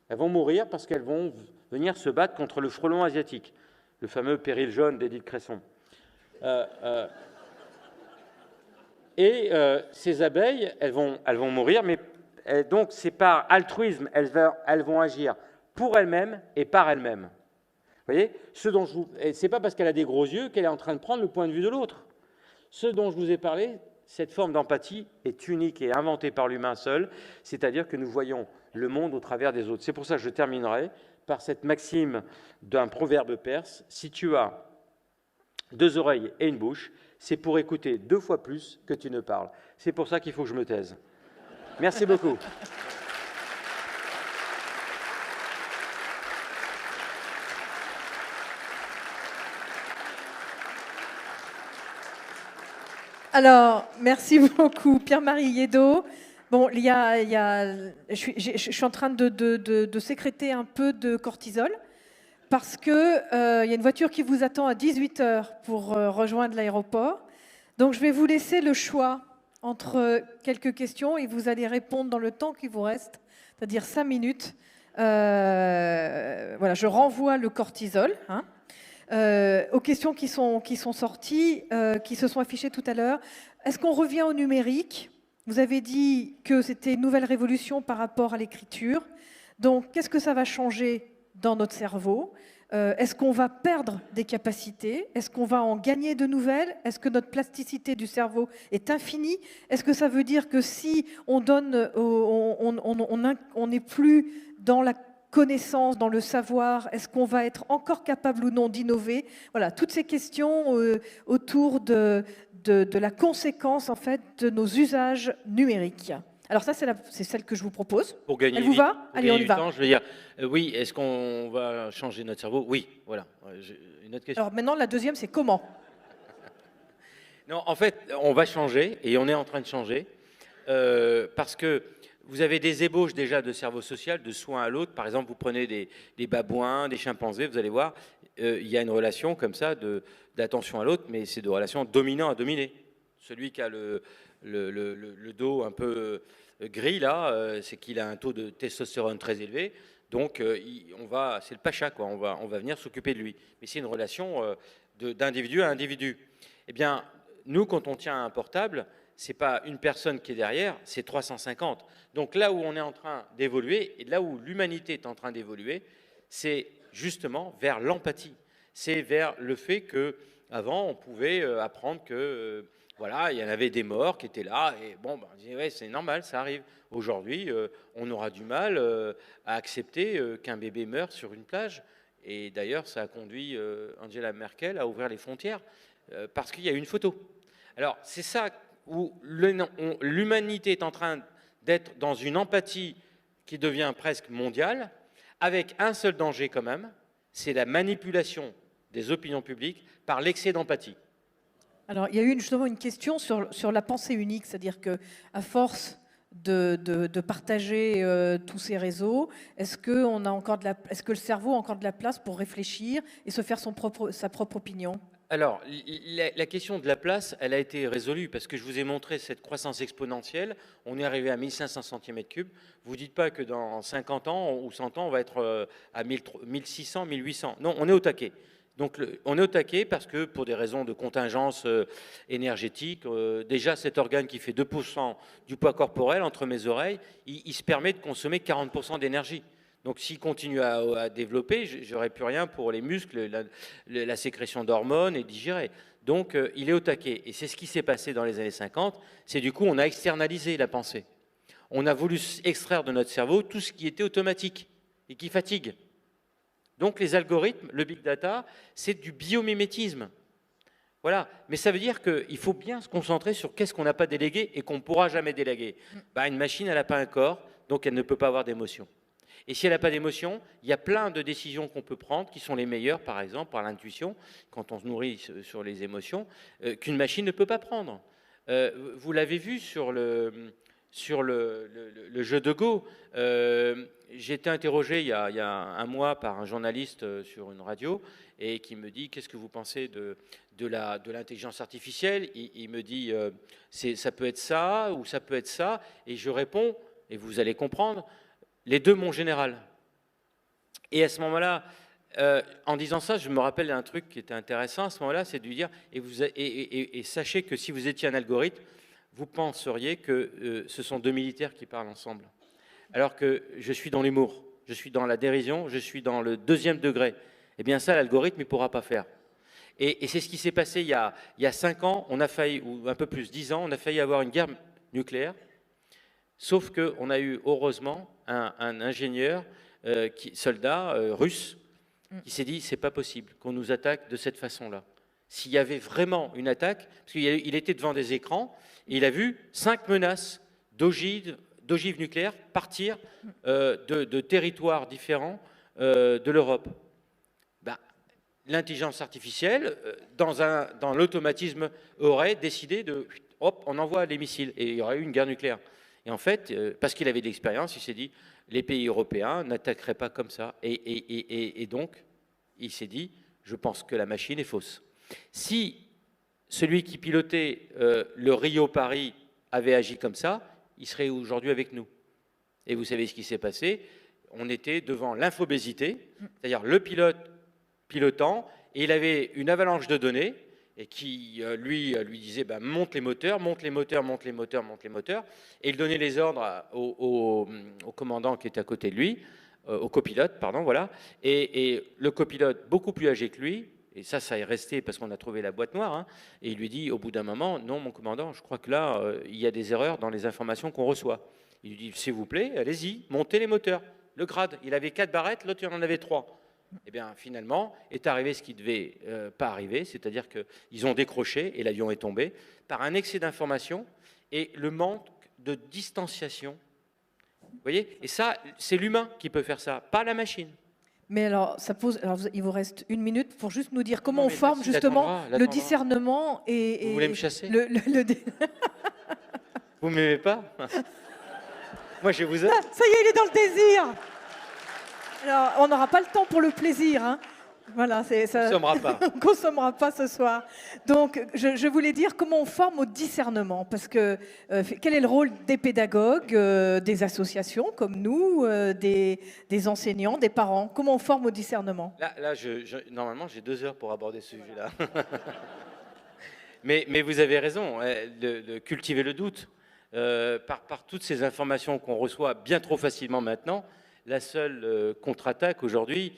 Elles vont mourir parce qu'elles vont venir se battre contre le frelon asiatique, le fameux péril jaune d'Édith Cresson. Ces abeilles, elles vont mourir, mais donc c'est par altruisme, elles vont agir pour elles-mêmes et par elles-mêmes. Vous voyez, c'est pas parce qu'elle a des gros yeux qu'elle est en train de prendre le point de vue de l'autre. Ce dont je vous ai parlé, cette forme d'empathie est unique et inventée par l'humain seul, c'est-à-dire que nous voyons le monde au travers des autres. C'est pour ça que je terminerai par cette maxime d'un proverbe perse, si tu as 2 oreilles et une bouche, c'est pour écouter 2 fois plus que tu ne parles. C'est pour ça qu'il faut que je me taise. Merci beaucoup. Alors, merci beaucoup, Pierre-Marie Yeddo. Bon, je suis en train de sécréter un peu de cortisol parce qu'il y a une voiture qui vous attend à 18h pour rejoindre l'aéroport. Donc, je vais vous laisser le choix entre quelques questions et vous allez répondre dans le temps qui vous reste, c'est-à-dire 5 minutes. Voilà, je renvoie le cortisol. Aux questions qui sont sorties, qui se sont affichées tout à l'heure. Est-ce qu'on revient au numérique ? Vous avez dit que c'était une nouvelle révolution par rapport à l'écriture. Donc, qu'est-ce que ça va changer dans notre cerveau ? Est-ce qu'on va perdre des capacités ? Est-ce qu'on va en gagner de nouvelles ? Est-ce que notre plasticité du cerveau est infinie ? Est-ce que ça veut dire que si on donne, on n'est plus dans la connaissance, dans le savoir, est-ce qu'on va être encore capable ou non d'innover ? Voilà, toutes ces questions autour de la conséquence en fait de nos usages numériques. Alors ça, c'est celle que je vous propose. Pour gagner Elle vous va ? Allez, on y va. Temps, je veux dire, oui, est-ce qu'on va changer notre cerveau ? Oui, voilà. Une autre question. Alors maintenant, la deuxième, c'est comment ? Non, en fait, on va changer, et on est en train de changer, parce que vous avez des ébauches déjà de cerveau social, de soins à l'autre. Par exemple, vous prenez des babouins, des chimpanzés, vous allez voir, il y a une relation comme ça d'attention à l'autre, mais c'est de relation dominant à dominé. Celui qui a le dos un peu gris, là, c'est qu'il a un taux de testostérone très élevé. Donc, c'est le pacha, quoi. On va venir s'occuper de lui. Mais c'est une relation d'individu à individu. Eh bien, nous, quand on tient un portable, c'est pas une personne qui est derrière, c'est 350. Donc là où on est en train d'évoluer, et là où l'humanité est en train d'évoluer, c'est justement vers l'empathie. C'est vers le fait qu'avant, on pouvait apprendre que, voilà, il y en avait des morts qui étaient là, et bon, on disait, ouais, c'est normal, ça arrive. Aujourd'hui, on aura du mal à accepter qu'un bébé meure sur une plage. Et d'ailleurs, ça a conduit Angela Merkel à ouvrir les frontières, parce qu'il y a eu une photo. Alors, c'est ça où l'humanité est en train d'être dans une empathie qui devient presque mondiale, avec un seul danger quand même, c'est la manipulation des opinions publiques par l'excès d'empathie. Alors, il y a eu justement une question sur la pensée unique, c'est-à-dire qu'à force de partager tous ces réseaux, est-ce que le cerveau a encore de la place pour réfléchir et se faire sa propre opinion ? Alors, la question de la place, elle a été résolue parce que je vous ai montré cette croissance exponentielle. On est arrivé à 1500 cm3. Vous ne dites pas que dans 50 ans ou 100 ans, on va être à 1600, 1800. Non, on est au taquet. Donc, on est au taquet parce que pour des raisons de contingence énergétique, déjà cet organe qui fait 2% du poids corporel entre mes oreilles, il se permet de consommer 40% d'énergie. Donc s'il continue à développer, j'aurai plus rien pour les muscles, la sécrétion d'hormones et digérer. Donc il est au taquet. Et c'est ce qui s'est passé dans les années 50, c'est du coup on a externalisé la pensée. On a voulu extraire de notre cerveau tout ce qui était automatique et qui fatigue. Donc les algorithmes, le big data, c'est du biomimétisme. Voilà, mais ça veut dire qu'il faut bien se concentrer sur qu'est-ce qu'on n'a pas délégué et qu'on ne pourra jamais déléguer. Bah, une machine, elle n'a pas un corps, donc elle ne peut pas avoir d'émotion. Et si elle n'a pas d'émotion, il y a plein de décisions qu'on peut prendre qui sont les meilleures, par exemple, par l'intuition, quand on se nourrit sur les émotions, qu'une machine ne peut pas prendre. Vous l'avez vu sur le jeu de Go. J'ai été interrogé il y a un mois par un journaliste sur une radio et qui me dit « Qu'est-ce que vous pensez de l'intelligence artificielle ?» Il me dit « Ça peut être ça ou ça peut être ça ». Et je réponds, et vous allez comprendre, les deux, mon général. Et à ce moment-là, en disant ça, je me rappelle d'un truc qui était intéressant à ce moment-là, c'est de lui dire et sachez que si vous étiez un algorithme, vous penseriez que ce sont deux militaires qui parlent ensemble. Alors que je suis dans l'humour, je suis dans la dérision, je suis dans le deuxième degré. Eh bien ça, l'algorithme, il ne pourra pas faire. Et c'est ce qui s'est passé il y a 5 ans, on a failli, ou un peu plus, 10 ans, on a failli avoir une guerre nucléaire. Sauf qu'on a eu, heureusement, un ingénieur, soldat russe, qui s'est dit, c'est pas possible qu'on nous attaque de cette façon-là. S'il y avait vraiment une attaque, parce qu'il était devant des écrans, et il a vu 5 menaces d'ogives nucléaires partir de territoires différents de l'Europe. Ben, l'intelligence artificielle, dans l'automatisme, aurait décidé de, hop, on envoie les missiles, et il y aurait eu une guerre nucléaire. Et en fait, parce qu'il avait de l'expérience, il s'est dit, les pays européens n'attaqueraient pas comme ça. Et donc, il s'est dit, je pense que la machine est fausse. Si celui qui pilotait le Rio-Paris avait agi comme ça, il serait aujourd'hui avec nous. Et vous savez ce qui s'est passé? On était devant l'infobésité, c'est-à-dire le pilote pilotant, et il avait une avalanche de données, et qui lui disait bah, monte les moteurs, monte les moteurs, monte les moteurs, monte les moteurs, et il donnait les ordres au commandant qui était à côté de lui, au copilote, pardon, voilà, et le copilote, beaucoup plus âgé que lui, et ça est resté parce qu'on a trouvé la boîte noire, hein, et il lui dit au bout d'un moment, non mon commandant, je crois que là, il y a des erreurs dans les informations qu'on reçoit. Il lui dit, s'il vous plaît, allez-y, montez les moteurs. Le grade, il avait 4 barrettes, l'autre il en avait 3. Eh bien, finalement, est arrivé ce qui ne devait pas arriver, c'est-à-dire qu'ils ont décroché, et l'avion est tombé, par un excès d'information et le manque de distanciation. Vous voyez? Et ça, c'est l'humain qui peut faire ça, pas la machine. Mais alors, il vous reste 1 minute pour juste nous dire comment on forme justement le discernement et... Vous voulez me chasser? Vous m'aimez pas? Moi, je vous aime. Ah, ça y est, il est dans le désir. Alors, on n'aura pas le temps pour le plaisir. Hein. Voilà, ça. On ne consommera pas. On ne consommera pas ce soir. Donc, je voulais dire comment on forme au discernement. Parce que quel est le rôle des pédagogues, des associations comme nous, des enseignants, des parents? Comment on forme au discernement? Là normalement, j'ai 2 heures pour aborder ce sujet-là. mais vous avez raison, de cultiver le doute. Par toutes ces informations qu'on reçoit bien trop facilement maintenant, la seule contre-attaque aujourd'hui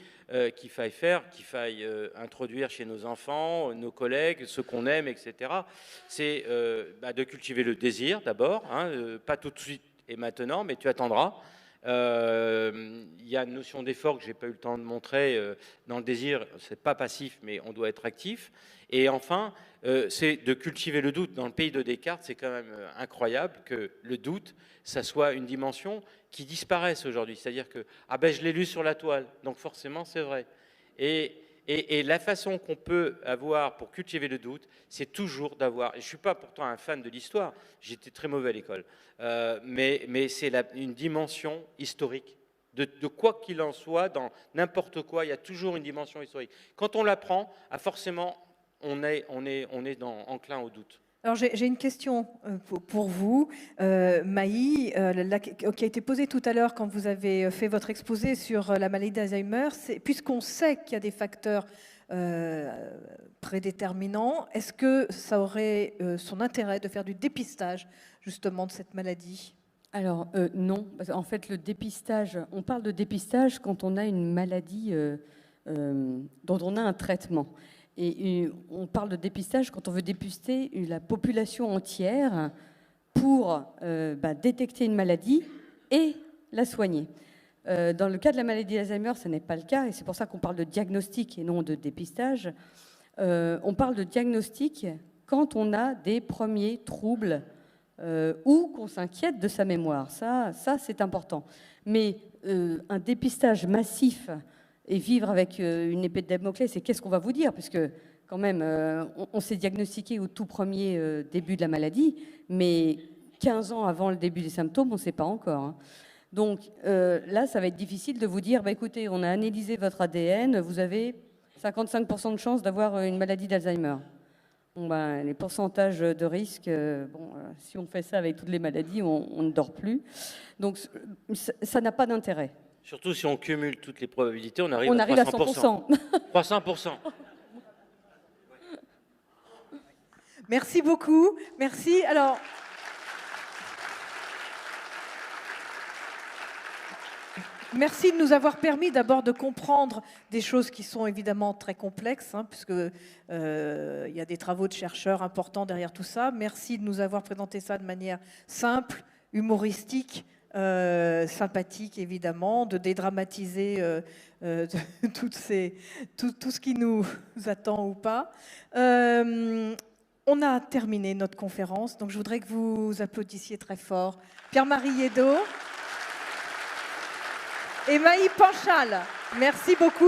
qu'il faille introduire chez nos enfants, nos collègues, ceux qu'on aime, etc., c'est de cultiver le désir d'abord, hein, pas tout de suite et maintenant, mais tu attendras. Il y a une notion d'effort que je n'ai pas eu le temps de montrer. Dans le désir, ce n'est pas passif, mais on doit être actif. Et enfin, c'est de cultiver le doute. Dans le pays de Descartes, c'est quand même incroyable que le doute, ça soit une dimension qui disparaisse aujourd'hui. C'est-à-dire que, je l'ai lu sur la toile, donc forcément c'est vrai. Et la façon qu'on peut avoir pour cultiver le doute, c'est toujours d'avoir, et je ne suis pas pourtant un fan de l'histoire, j'étais très mauvais à l'école, mais c'est une dimension historique. De quoi qu'il en soit, dans n'importe quoi, il y a toujours une dimension historique. Quand on l'apprend, forcément, on est enclin au doute. Alors j'ai une question pour vous, Maï, qui a été posée tout à l'heure quand vous avez fait votre exposé sur la maladie d'Alzheimer. Puisqu'on sait qu'il y a des facteurs prédéterminants, est-ce que ça aurait son intérêt de faire du dépistage justement de cette maladie? Alors, non. En fait, le dépistage, on parle de dépistage quand on a une maladie dont on a un traitement. Et on parle de dépistage quand on veut dépister la population entière pour détecter une maladie et la soigner. Dans le cas de la maladie d'Alzheimer, ce n'est pas le cas, et c'est pour ça qu'on parle de diagnostic et non de dépistage. On parle de diagnostic quand on a des premiers troubles ou qu'on s'inquiète de sa mémoire. Ça c'est important. Mais un dépistage massif et vivre avec une épée de Damoclès, c'est qu'est-ce qu'on va vous dire? Parce que quand même, on s'est diagnostiqué au tout premier début de la maladie, mais 15 ans avant le début des symptômes, on ne sait pas encore. Hein. Donc là, ça va être difficile de vous dire, écoutez, on a analysé votre ADN, vous avez 55% de chance d'avoir une maladie d'Alzheimer. Bon, les pourcentages de risque, si on fait ça avec toutes les maladies, on ne dort plus. Donc ça n'a pas d'intérêt. Surtout si on cumule toutes les probabilités, on arrive à 300%. 300%. Merci beaucoup. Merci. Alors, merci de nous avoir permis d'abord de comprendre des choses qui sont évidemment très complexes, puisque il y a des travaux de chercheurs importants derrière tout ça. Merci de nous avoir présenté ça de manière simple, humoristique, sympathique évidemment, de dédramatiser tout ce qui nous attend ou pas. On a terminé notre conférence, donc je voudrais que vous applaudissiez très fort Pierre-Marie Yedot et Maï Panchal. Merci beaucoup.